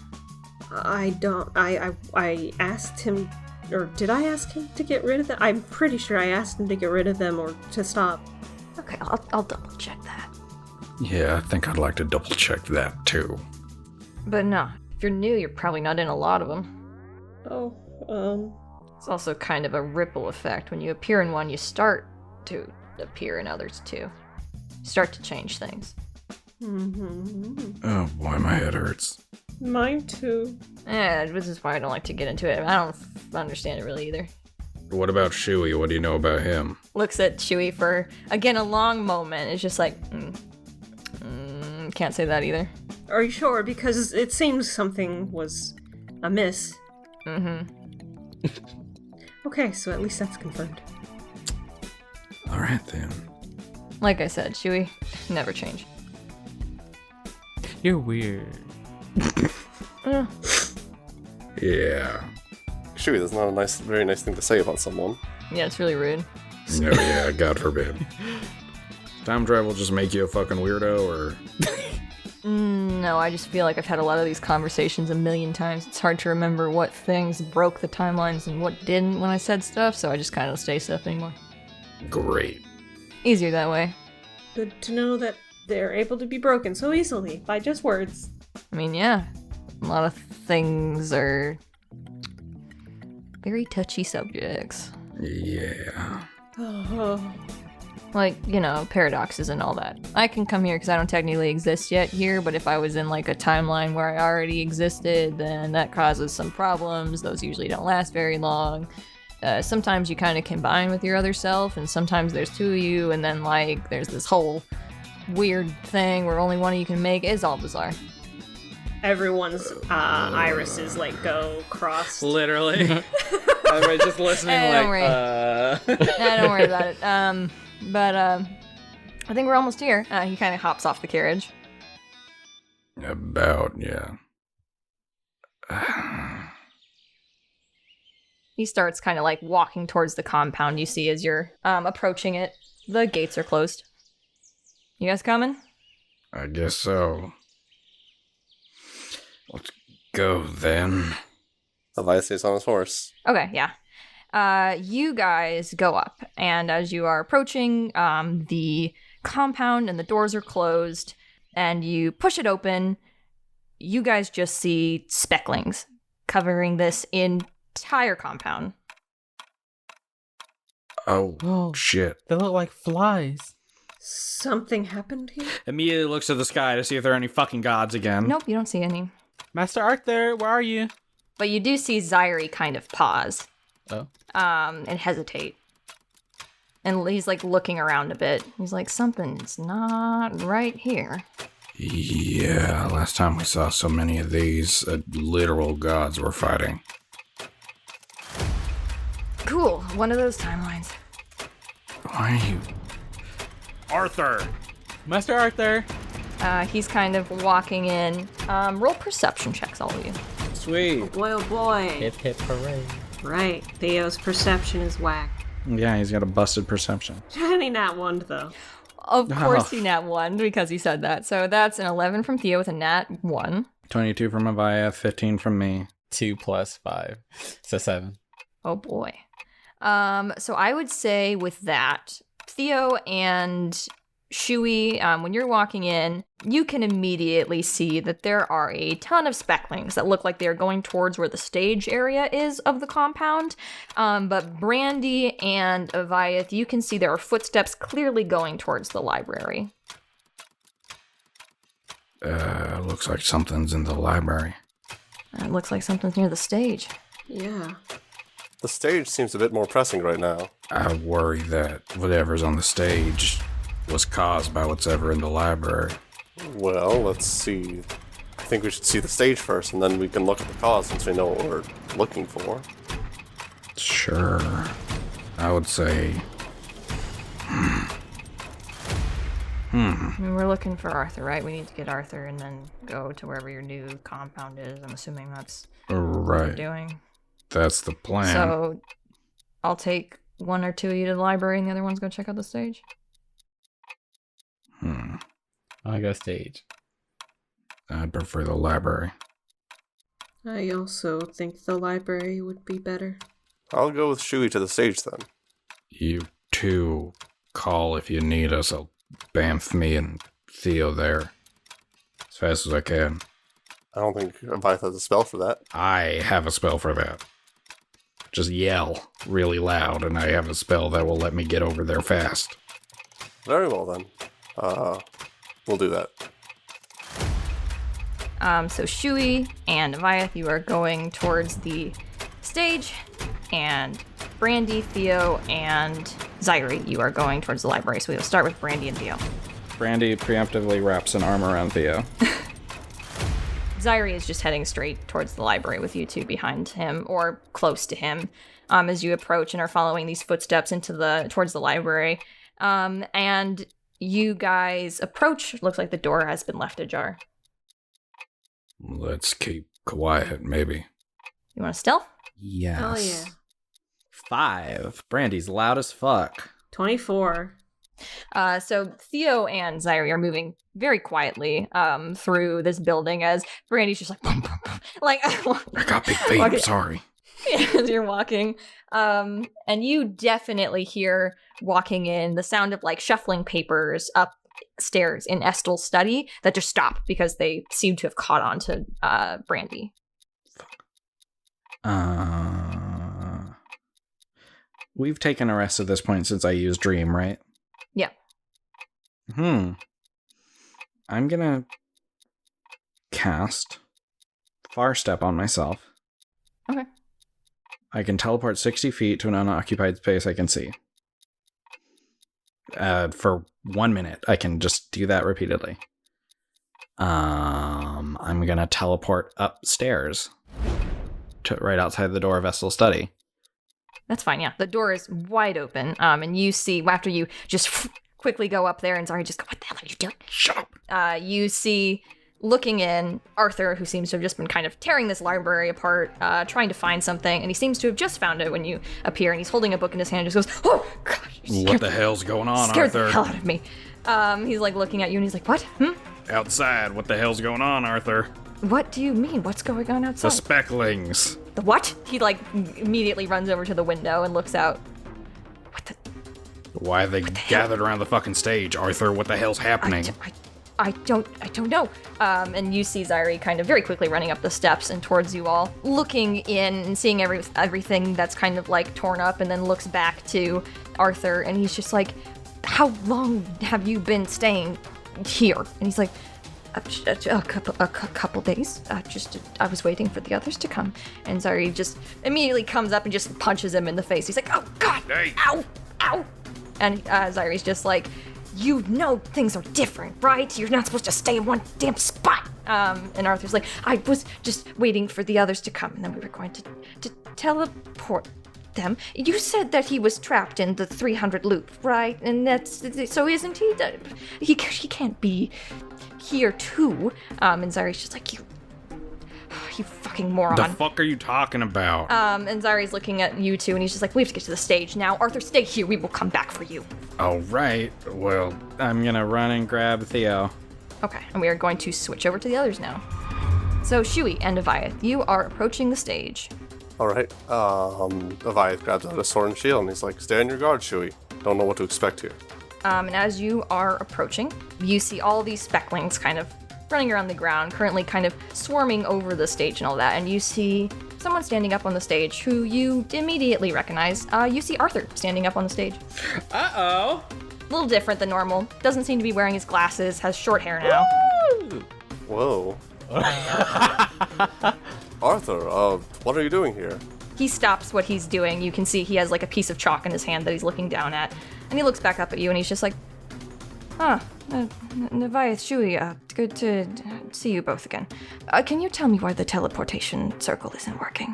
I asked him, or did I ask him to get rid of them? I'm pretty sure I asked him to get rid of them or to stop. Okay, I'll double check that. Yeah, I think I'd like to double check that too. But no, if you're new, you're probably not in a lot of them. Oh, It's also kind of a ripple effect. When you appear in one, you start to appear in others too. You start to change things. Oh boy, my head hurts. Mine too. This is why I don't like to get into it. I don't understand it really either. What about Chewy? What do you know about him? Looks at Chewy for, again, a long moment. It's just like, can't say that either. Are you sure? Because it seems something was amiss. Okay, so at least that's confirmed. Alright then. Like I said, Chewy, never change. You're weird. Yeah. Chewy, that's not a very nice thing to say about someone. Yeah, it's really rude. No, yeah, God forbid. Time travel just make you a fucking weirdo, or... No, I just feel like I've had a lot of these conversations a million times. It's hard to remember what things broke the timelines and what didn't when I said stuff, so I just kind of don't say stuff anymore. Great. Easier that way. Good to know that they're able to be broken so easily by just words. I mean, yeah, a lot of things are very touchy subjects. Yeah. Like, you know, paradoxes and all that. I can come here because I don't technically exist yet here, but if I was in like a timeline where I already existed, then that causes some problems. Those usually don't last very long. Sometimes you kind of combine with your other self, and sometimes there's two of you, and then like there's this whole weird thing where only one of you can make. It's all bizarre. Everyone's irises like go crossed. Literally. Everybody's just listening Don't like, worry. Don't worry about it. But I think we're almost here. He kind of hops off the carriage. About, yeah. He starts kind of like walking towards the compound. You see as you're approaching it, the gates are closed. You guys coming? I guess so. Let's go then. Elias stays on his horse. Okay, yeah. You guys go up, and as you are approaching the compound and the doors are closed, and you push it open, you guys just see specklings covering this entire compound. Oh, Oh, shit. they look like flies. Something happened here? Immediately looks to the sky to see if there are any fucking gods again. Nope, you don't see any. Master Arthur, where are you? But you do see Zyri kind of pause. Oh. And hesitate. And he's like looking around a bit. He's like, something's not right here. Yeah, last time we saw so many of these, literal gods were fighting. Cool, one of those timelines. Why are you... Arthur! Master Arthur. He's kind of walking in. Roll perception checks, all of you. Sweet. Boy, oh boy. Hip hip hooray. Right, Theo's perception is whack. Yeah, he's got a busted perception. And he nat one though. Of course he nat 1 because he said that. So that's an 11 from Theo with a nat 1. 22 from Avaya, 15 from me. 2 plus 5. So 7. Oh boy. So I would say with that, Theo and Shui, when you're walking in, you can immediately see that there are a ton of specklings that look like they're going towards where the stage area is of the compound. But Brandy and Aviath, you can see there are footsteps clearly going towards the library. Looks like something's in the library. It looks like something's near the stage. Yeah. The stage seems a bit more pressing right now. I worry that whatever's on the stage was caused by what's ever in the library. Well, let's see. I think we should see the stage first, and then we can look at the cause since we know what we're looking for. Sure. I would say... I mean, we're looking for Arthur, right? We need to get Arthur and then go to wherever your new compound is. I'm assuming that's what we're Right. doing. That's the plan. So I'll take 1 or 2 of you to the library and the other one's go check out the stage. I go stage. I'd prefer the library. I also think the library would be better. I'll go with Shui to the stage then. You two call if you need us. I'll bamf me and Theo there as fast as I can. I don't think Aviath has a spell for that. I have a spell for that. Just yell really loud, and I have a spell that will let me get over there fast. Very well then. We'll do that. So Shui and Aviath, you are going towards the stage, and Brandy, Theo, and Zyri, you are going towards the library. So we'll start with Brandy and Theo. Brandy preemptively wraps an arm around Theo. Zyri is just heading straight towards the library with you two behind him or close to him as you approach and are following these footsteps towards the library. And you guys approach. Looks like the door has been left ajar. Let's keep quiet, maybe. You want to stealth? Yes. Hell yeah. 5. Brandy's loud as fuck. 24. So Theo and Zyri are moving very quietly through this building as Brandy's just like, boom, boom, boom. Like I got big feet, Okay. sorry. as you're walking. And you definitely hear walking in the sound of like shuffling papers upstairs in Estel's study that just stop because they seem to have caught on to Brandy. We've taken a rest at this point since I used Dream, right? Yeah. I'm gonna cast Far Step on myself. Okay. I can teleport 60 feet to an unoccupied space I can see. For 1 minute, I can just do that repeatedly. I'm gonna teleport upstairs to right outside the door of Estel's study. That's fine, yeah. The door is wide open, and you see, after you just quickly go up there and Zari just go, what the hell are you doing? Shut up! You see, looking in, Arthur, who seems to have just been kind of tearing this library apart, trying to find something, and he seems to have just found it when you appear, and he's holding a book in his hand and just goes, oh, gosh, What the hell's going on, scared Arthur? the hell out of me. He's like looking at you, and he's like, what? Outside, what the hell's going on, Arthur? What do you mean? What's going on The outside? specklings. The what? He like immediately runs over to the window and looks out. What the? Why are they gathered around the fucking stage, Arthur? What the hell's happening? I don't know. And you see Zyri kind of very quickly running up the steps and towards you all, looking in and seeing everything that's kind of like torn up, and then looks back to Arthur, and he's just like, how long have you been staying here? And he's like, a couple days. I was waiting for the others to come. And Zyri just immediately comes up and just punches him in the face. He's like, oh God, ow, ow. And Zyri's just like, you know things are different, right? You're not supposed to stay in one damn spot. And Arthur's like, I was just waiting for the others to come, and then we were going to teleport them. You said that he was trapped in the 300 loop, right? And that's, so isn't he? He can't be here too. And Zyri's just like, you fucking moron. The fuck are you talking about? And Zyri's looking at you two, and he's just like, we have to get to the stage now. Arthur, stay here. We will come back for you. All right. Well, I'm gonna run and grab Theo. Okay, and we are going to switch over to the others now. So Shui and Aviath, you are approaching the stage. Alright, Aviath grabs out a sword and shield and he's like, stay on your guard, Shui. Don't know what to expect here. And as you are approaching, you see all these specklings kind of running around the ground, currently kind of swarming over the stage and all that, and you see someone standing up on the stage who you immediately recognize. You see Arthur standing up on the stage. Uh-oh. A little different than normal. Doesn't seem to be wearing his glasses, has short hair now. Whoa. Arthur, what are you doing here? He stops what he's doing. You can see he has like a piece of chalk in his hand that he's looking down at. And he looks back up at you and he's just like, Aviath, Shui, good to see you both again. Can you tell me why the teleportation circle isn't working?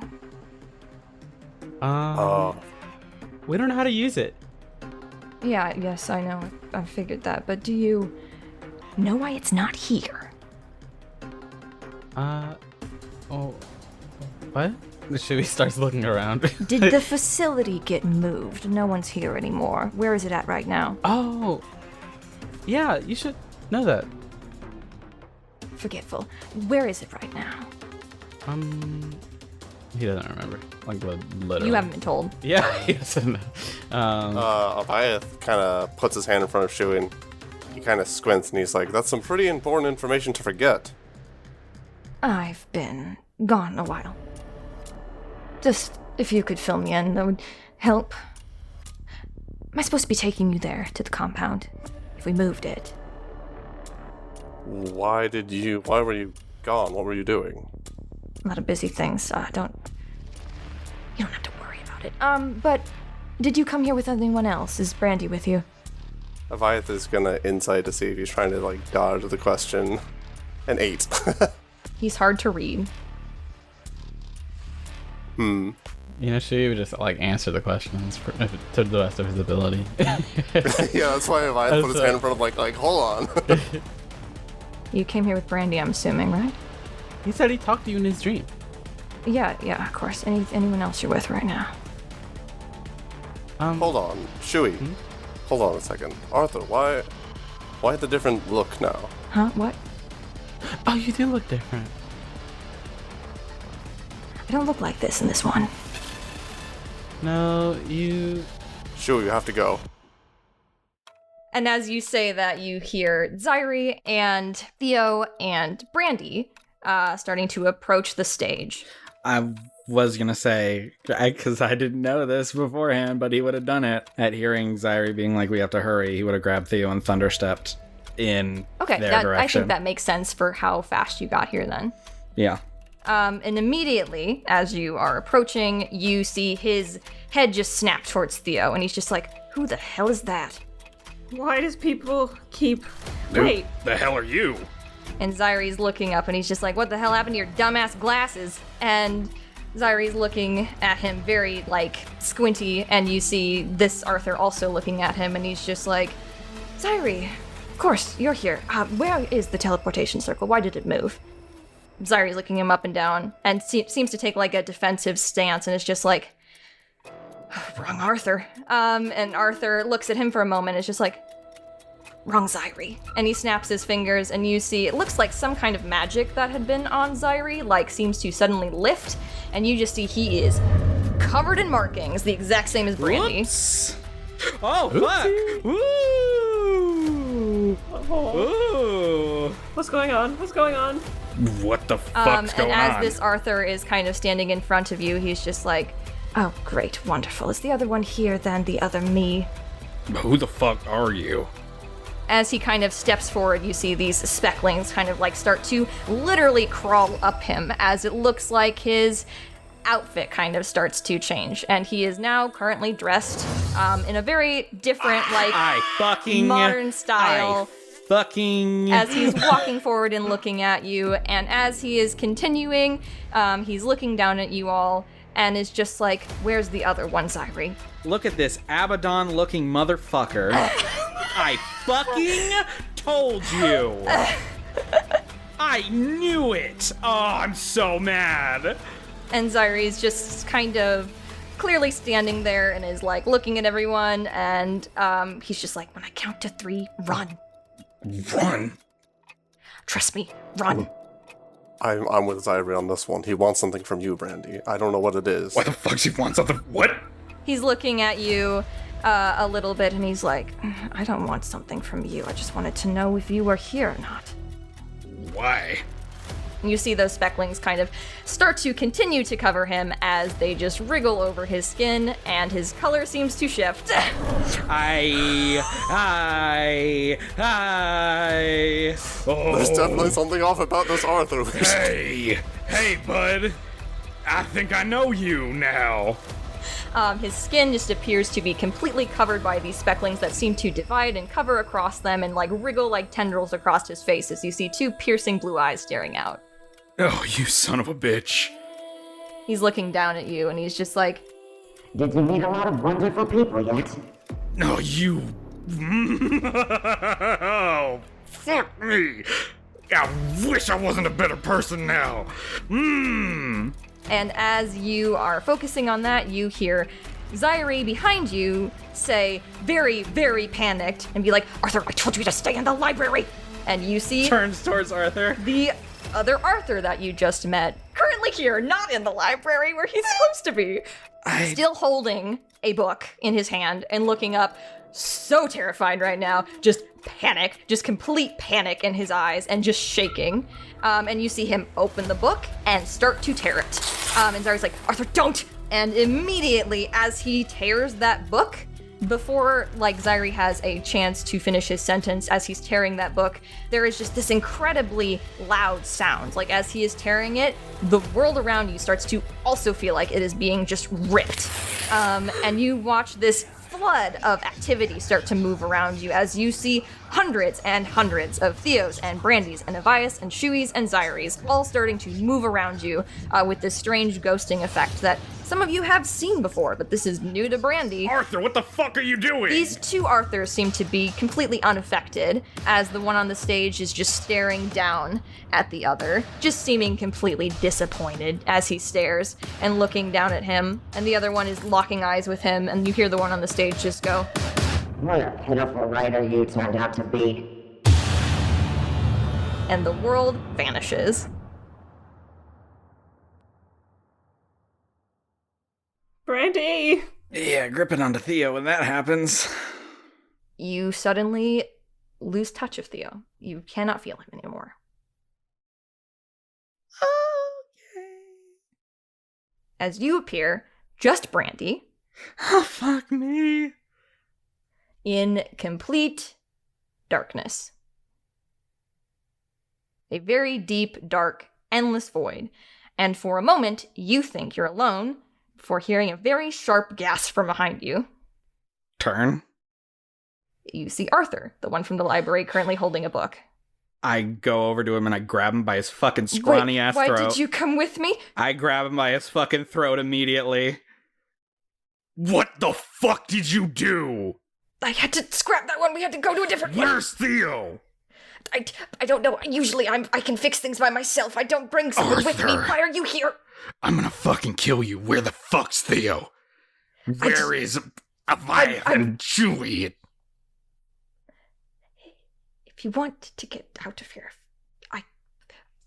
We don't know how to use it. Yeah, yes, I know. I figured that. But do you know why it's not here? What? Shui starts looking around. Did the facility get moved? No one's here anymore. Where is it at right now? Oh. Yeah, you should know that. Forgetful. Where is it right now? He doesn't remember. Like, literally. You haven't been told. Yeah, he doesn't know. Aviath kind of puts his hand in front of Shui and he kind of squints and he's like, that's some pretty important information to forget. I've been gone a while. Just if you could fill me in, that would help. Am I supposed to be taking you there to the compound? If we moved it. Why were you gone? What were you doing? A lot of busy things. You don't have to worry about it. But did you come here with anyone else? Is Brandy with you? Aviath is gonna insight to see if he's trying to like dodge the question. An 8. He's hard to read. You know, Shui would just like answer the questions to the best of his ability. Yeah, that's why Aviath put his hand in front of like hold on. You came here with Brandy, I'm assuming, right? He said he talked to you in his dream. Yeah, of course. Anyone else you're with right now? Hold on, Shui. Hold on a second. Arthur, why the different look now? Huh? What? Oh, you do look different. I don't look like this in this one. No, you... Shui, you have to go. And as you say that, you hear Zyri and Theo and Brandy starting to approach the stage. I was gonna say, because I didn't know this beforehand, but he would have done it. At hearing Zyri being like, we have to hurry, he would have grabbed Theo and thunderstepped in their direction. I think that makes sense for how fast you got here then. Yeah. And immediately, as you are approaching, you see his head just snap towards Theo, and he's just like, who the hell is that? Why does people keep... Dude, Wait. the hell are you? And Zyri's looking up, and he's just like, what the hell happened to your dumbass glasses? And Zyri's looking at him very, like, squinty, and you see this Arthur also looking at him, and he's just like, Zyri, of course, you're here. Where is the teleportation circle? Why did it move? Zyri's looking him up and down, and seems to take, like, a defensive stance, and it's just like, wrong Arthur. And Arthur looks at him for a moment, and is just like, wrong Zyri. And he snaps his fingers, and you see, it looks like some kind of magic that had been on Zyri, like, seems to suddenly lift, and you just see he is covered in markings, the exact same as Brandy. Whoops. Oh, fuck. Woo! Ooh. What's going on? What's going on? What the fuck's going and as on? this Arthur is kind of standing in front of you, he's just like, oh, great, wonderful. Is the other one here than the other me? Who the fuck are you? As he kind of steps forward, you see these specklings kind of like start to literally crawl up him as it looks like his outfit kind of starts to change. And he is now currently dressed in a very different, modern style. As he's walking forward and looking at you, and as he is continuing, he's looking down at you all and is just like, where's the other one, Zyri? Look at this Abaddon-looking motherfucker. I fucking told you. I knew it. Oh, I'm so mad. And Zyri's just kind of clearly standing there and is like looking at everyone, and he's just like, when I count to 3, run. Run? Trust me, run. I'm with Zyri on this one. He wants something from you, Brandy. I don't know what it is. Why the fuck does he want something? What? He's looking at you a little bit, and he's like, I don't want something from you. I just wanted to know if you were here or not. Why? You see those specklings kind of start to continue to cover him as they just wriggle over his skin, and his color seems to shift. There's definitely something off about this Arthur. Hey, bud. I think I know you now. His skin just appears to be completely covered by these specklings that seem to divide and cover across them and like wriggle like tendrils across his face as you see 2 piercing blue eyes staring out. Oh, you son of a bitch. He's looking down at you and he's just like, did you meet a lot of wonderful people yet? No, you... Oh, fuck me. I wish I wasn't a better person now. And as you are focusing on that, you hear Zyri behind you say, very, very panicked, and be like, Arthur, I told you to stay in the library! And you see... Turns towards Arthur. The other Arthur that you just met, currently here, not in the library where he's supposed to be, still holding a book in his hand and looking up, so terrified right now, just panic, just complete panic in his eyes and just shaking. And you see him open the book and start to tear it. And Zyri's like, Arthur, don't! And immediately as he tears that book, before like Zyri has a chance to finish his sentence as he's tearing that book, there is just this incredibly loud sound. Like as he is tearing it, the world around you starts to also feel like it is being just ripped. And you watch this flood of activity start to move around you as you see hundreds and hundreds of Theos and Brandys and Avias and Shuis and Zyris all starting to move around you with this strange ghosting effect that some of you have seen before, but this is new to Brandy. Arthur, what the fuck are you doing? These 2 Arthurs seem to be completely unaffected, as the one on the stage is just staring down at the other, just seeming completely disappointed as he stares and looking down at him, and the other one is locking eyes with him, and you hear the one on the stage just go, What a pitiful writer you turned out to be. and the world vanishes. Brandy! Yeah, gripping onto Theo when that happens. You suddenly lose touch of Theo. You cannot feel him anymore. Okay. As you appear, just Brandy, Oh, fuck me. in complete darkness. A very deep, dark, endless void. And for a moment, you think you're alone before hearing a very sharp gasp from behind you. Turn. You see Arthur, the one from the library currently holding a book. I go over to him and I grab him by his fucking scrawny ass why throat. did you come with me? I grab him by his fucking throat immediately. What the fuck did you do? I had to scrap that one. We had to go to a different one. Where's Theo? I don't know. Usually I can fix things by myself. I don't bring someone with me. Arthur. Why are you here? I'm gonna fucking kill you. Where the fuck's Theo? Where is Aviath and Chewie? If you want to get out of here,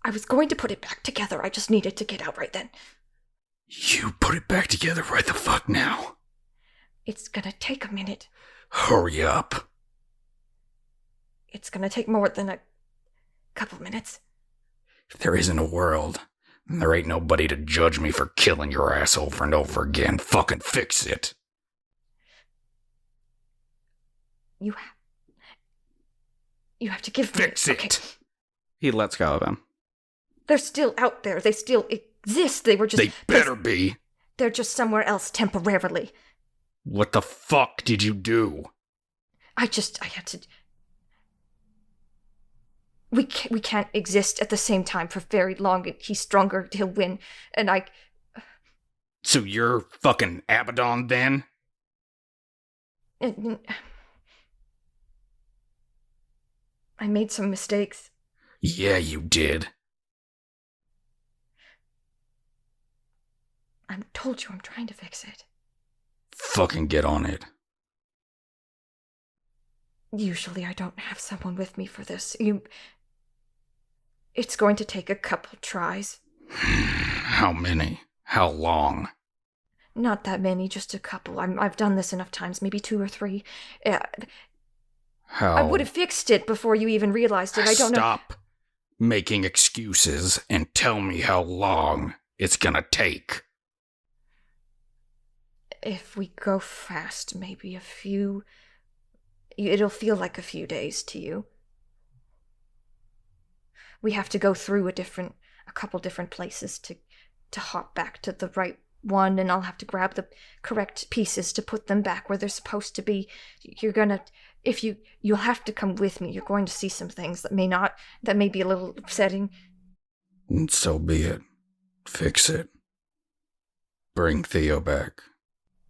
I was going to put it back together. I just needed to get out right then. You put it back together right the fuck now. It's gonna take a minute. Hurry up. It's gonna take more than a couple minutes. If there isn't a world, then there ain't nobody to judge me for killing your ass over and over again. Fucking fix it. You have to give me Fix it. Okay. He lets go of him. They're still out there. They still exist. They were just... They better be. They're just somewhere else temporarily. What the fuck did you do? I had to... We can't exist at the same time for very long. He's stronger, he'll win. And I... So you're fucking Abaddon then? I made some mistakes. Yeah, you did. I told you I'm trying to fix it. Fucking get on it. Usually I don't have someone with me for this. It's going to take a couple tries. How many? How long? Not that many, just a couple. I've done this enough times, maybe 2 or 3. How? I would have fixed it before you even realized it. I don't know. Stop making excuses and tell me how long it's gonna take. If we go fast, maybe a few... It'll feel like a few days to you. We have to go through a couple different places to hop back to the right one, and I'll have to grab the correct pieces to put them back where they're supposed to be. You'll have to come with me. You're going to see some things that may be a little upsetting. And so be it. Fix it. Bring Theo back.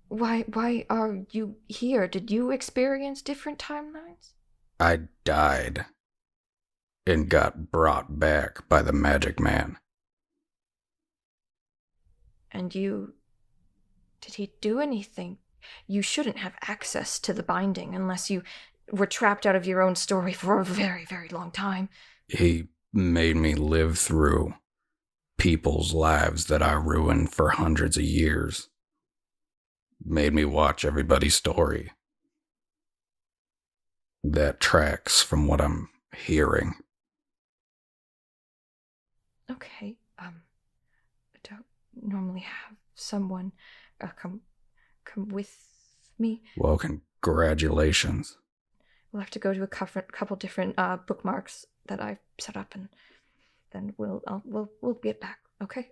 Why are you here? Did you experience different timelines? I died and got brought back by the magic man. And did he do anything? You shouldn't have access to the binding unless you were trapped out of your own story for a very, very long time. He made me live through people's lives that I ruined for hundreds of years. Made me watch everybody's story. That tracks from what I'm hearing. Okay, I don't normally have someone come with me. Well, congratulations. We'll have to go to a couple different bookmarks that I've set up, and then we'll get back. Okay.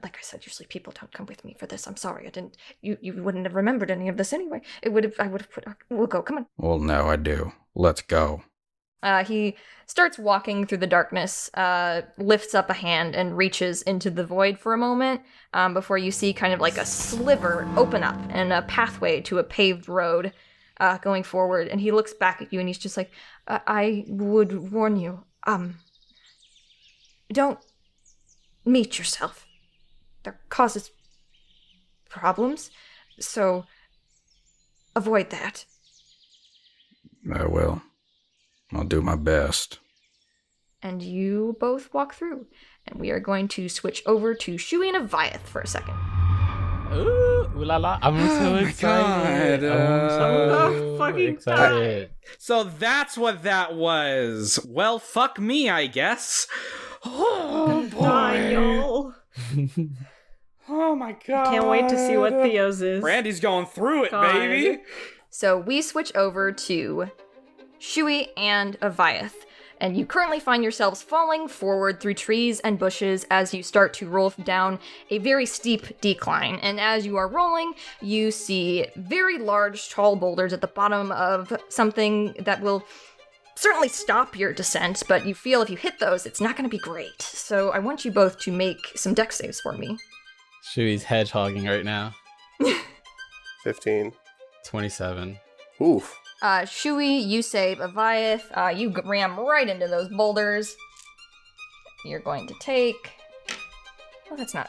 Like I said, usually people don't come with me for this. I'm sorry, I didn't. You wouldn't have remembered any of this anyway. I would have put. We'll go. Come on. Well, now I do. Let's go. He starts walking through the darkness, lifts up a hand and reaches into the void for a moment, before you see kind of like a sliver open up and a pathway to a paved road going forward. And he looks back at you and he's just like, I would warn you, don't meet yourself. That causes problems, so avoid that. I will. I'll do my best. And you both walk through, and we are going to switch over to Shui and Aviath for a second. Ooh la la! I'm so excited. I'm so fucking excited. So that's what that was. Well, fuck me, I guess. Oh, boy. Daniel. Oh my god. Can't wait to see what Theo's is. Brandy's going through it, God. baby. So we switch over to Shui and Aviath, and you currently find yourselves falling forward through trees and bushes as you start to roll down a very steep decline. And as you are rolling, you see very large, tall boulders at the bottom of something that will certainly stop your descent, but you feel if you hit those, it's not going to be great. So I want you both to make some dex saves for me. Shui's hedgehogging right now. 15. 27. Oof. Shui, you save. Aviath, you ram right into those boulders. You're going to take... Oh, that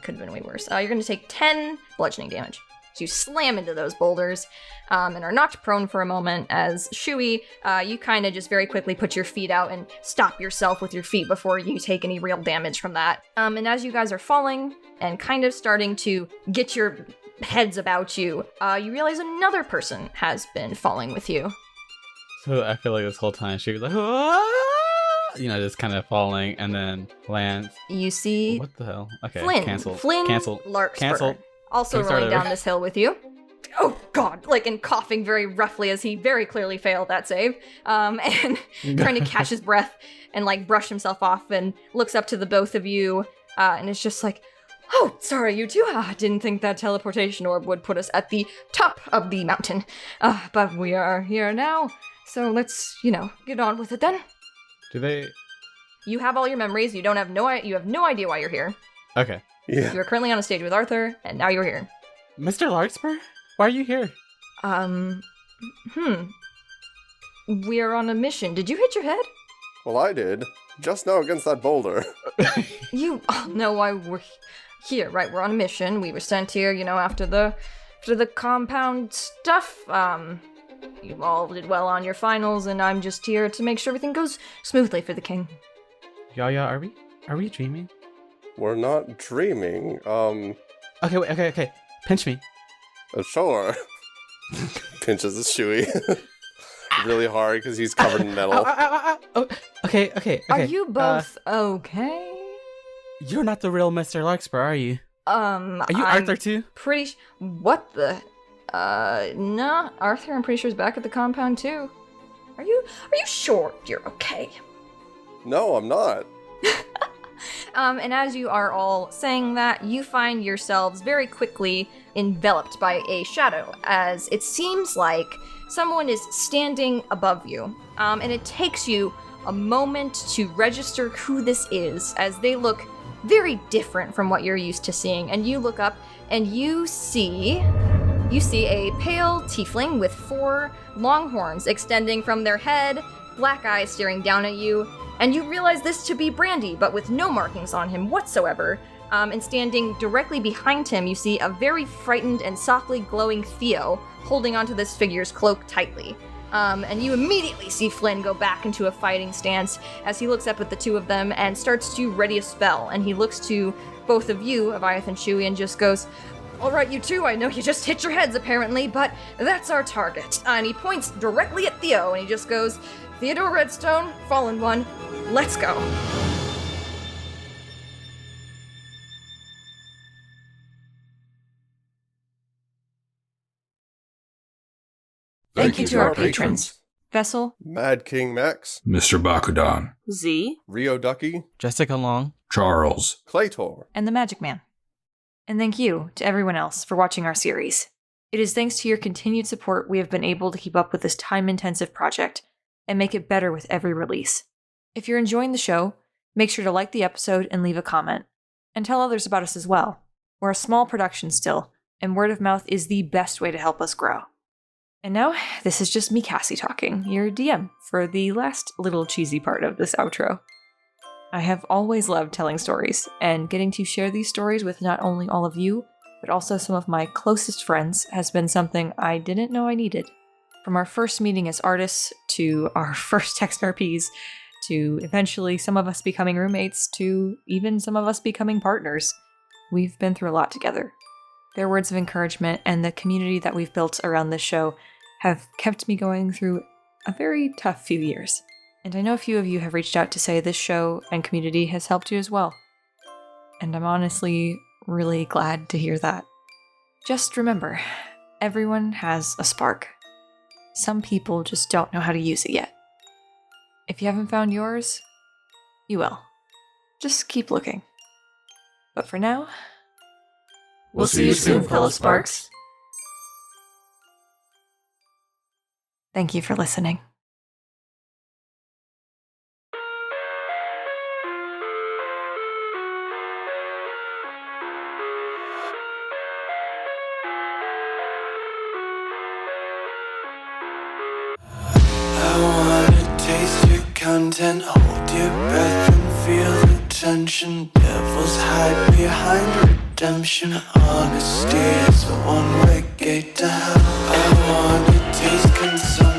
could have been way worse. You're going to take 10 bludgeoning damage. So you slam into those boulders and are knocked prone for a moment as Shui, you kind of just very quickly put your feet out and stop yourself with your feet before you take any real damage from that. And as you guys are falling and kind of starting to get your heads about you, you realize another person has been falling with you. So I feel like this whole time she was like, "Ah!" Just kind of falling, and then lands. You see What the hell? Okay, Flynn. cancel. Flynn Cancel. Larkspur. Cancel. Also Can we start rolling down over? this hill with you. Oh God! And coughing very roughly as he very clearly failed that save, and trying to catch his breath and brush himself off, and looks up to the both of you, and it's just like, "Oh, sorry, you two. I didn't think that teleportation orb would put us at the top of the mountain, but we are here now. So let's, get on with it then." Do they? You have all your memories. You have no idea why you're here. Okay. Yeah. You are currently on a stage with Arthur, and now you're here. Mr. Larkspur? Why are you here? We're on a mission. Did you hit your head? Well, I did. Just now against that boulder. No, we're here, right? We're on a mission. We were sent here, after the compound stuff. You all did well on your finals, and I'm just here to make sure everything goes smoothly for the king. Yaya, are we dreaming? We're not dreaming. Okay, wait, okay. Pinch me. Sure. Pinches the Shui really hard because he's covered in metal. Oh, okay. Are you both okay? You're not the real Mr. Larkspur, are you? Are you I'm Arthur too? Pretty. What the? Nah. Arthur, I'm pretty sure is back at the compound too. Are you sure you're okay? No, I'm not. And as you are all saying that, you find yourselves very quickly enveloped by a shadow, as it seems like someone is standing above you. And it takes you a moment to register who this is, as they look very different from what you're used to seeing. And you look up and you see a pale tiefling with 4 long horns extending from their head, black eyes staring down at you, and you realize this to be Brandy, but with no markings on him whatsoever. And standing directly behind him, you see a very frightened and softly glowing Theo holding onto this figure's cloak tightly. And you immediately see Flynn go back into a fighting stance as he looks up at the two of them and starts to ready a spell. And he looks to both of you, Aviath and Shui, and just goes, "All right, you two, I know you just hit your heads apparently, but that's our target." And he points directly at Theo and he just goes, "Theodore Redstone, Fallen One, let's go." Thank you to our patrons. Vessel, Mad King Max, Mr. Bakudan, Z, Rio Ducky, Jessica Long, Charles, Claytor, and the Magic Man. And thank you to everyone else for watching our series. It is thanks to your continued support we have been able to keep up with this time-intensive project and make it better with every release. If you're enjoying the show, make sure to like the episode and leave a comment. And tell others about us as well. We're a small production still, and word of mouth is the best way to help us grow. And now, this is just me, Cassie, talking, your DM, for the last little cheesy part of this outro. I have always loved telling stories, and getting to share these stories with not only all of you, but also some of my closest friends has been something I didn't know I needed. From our first meeting as artists, to our first text RPs, to eventually some of us becoming roommates, to even some of us becoming partners. We've been through a lot together. Their words of encouragement and the community that we've built around this show have kept me going through a very tough few years. And I know a few of you have reached out to say this show and community has helped you as well. And I'm honestly really glad to hear that. Just remember, everyone has a spark. Some people just don't know how to use it yet. If you haven't found yours, you will. Just keep looking. But for now, we'll see you soon, fellow Sparks. Thank you for listening. Content, hold your breath and feel the tension. Devils hide behind redemption. Honesty is a one-way gate to hell. I wanna taste consumption.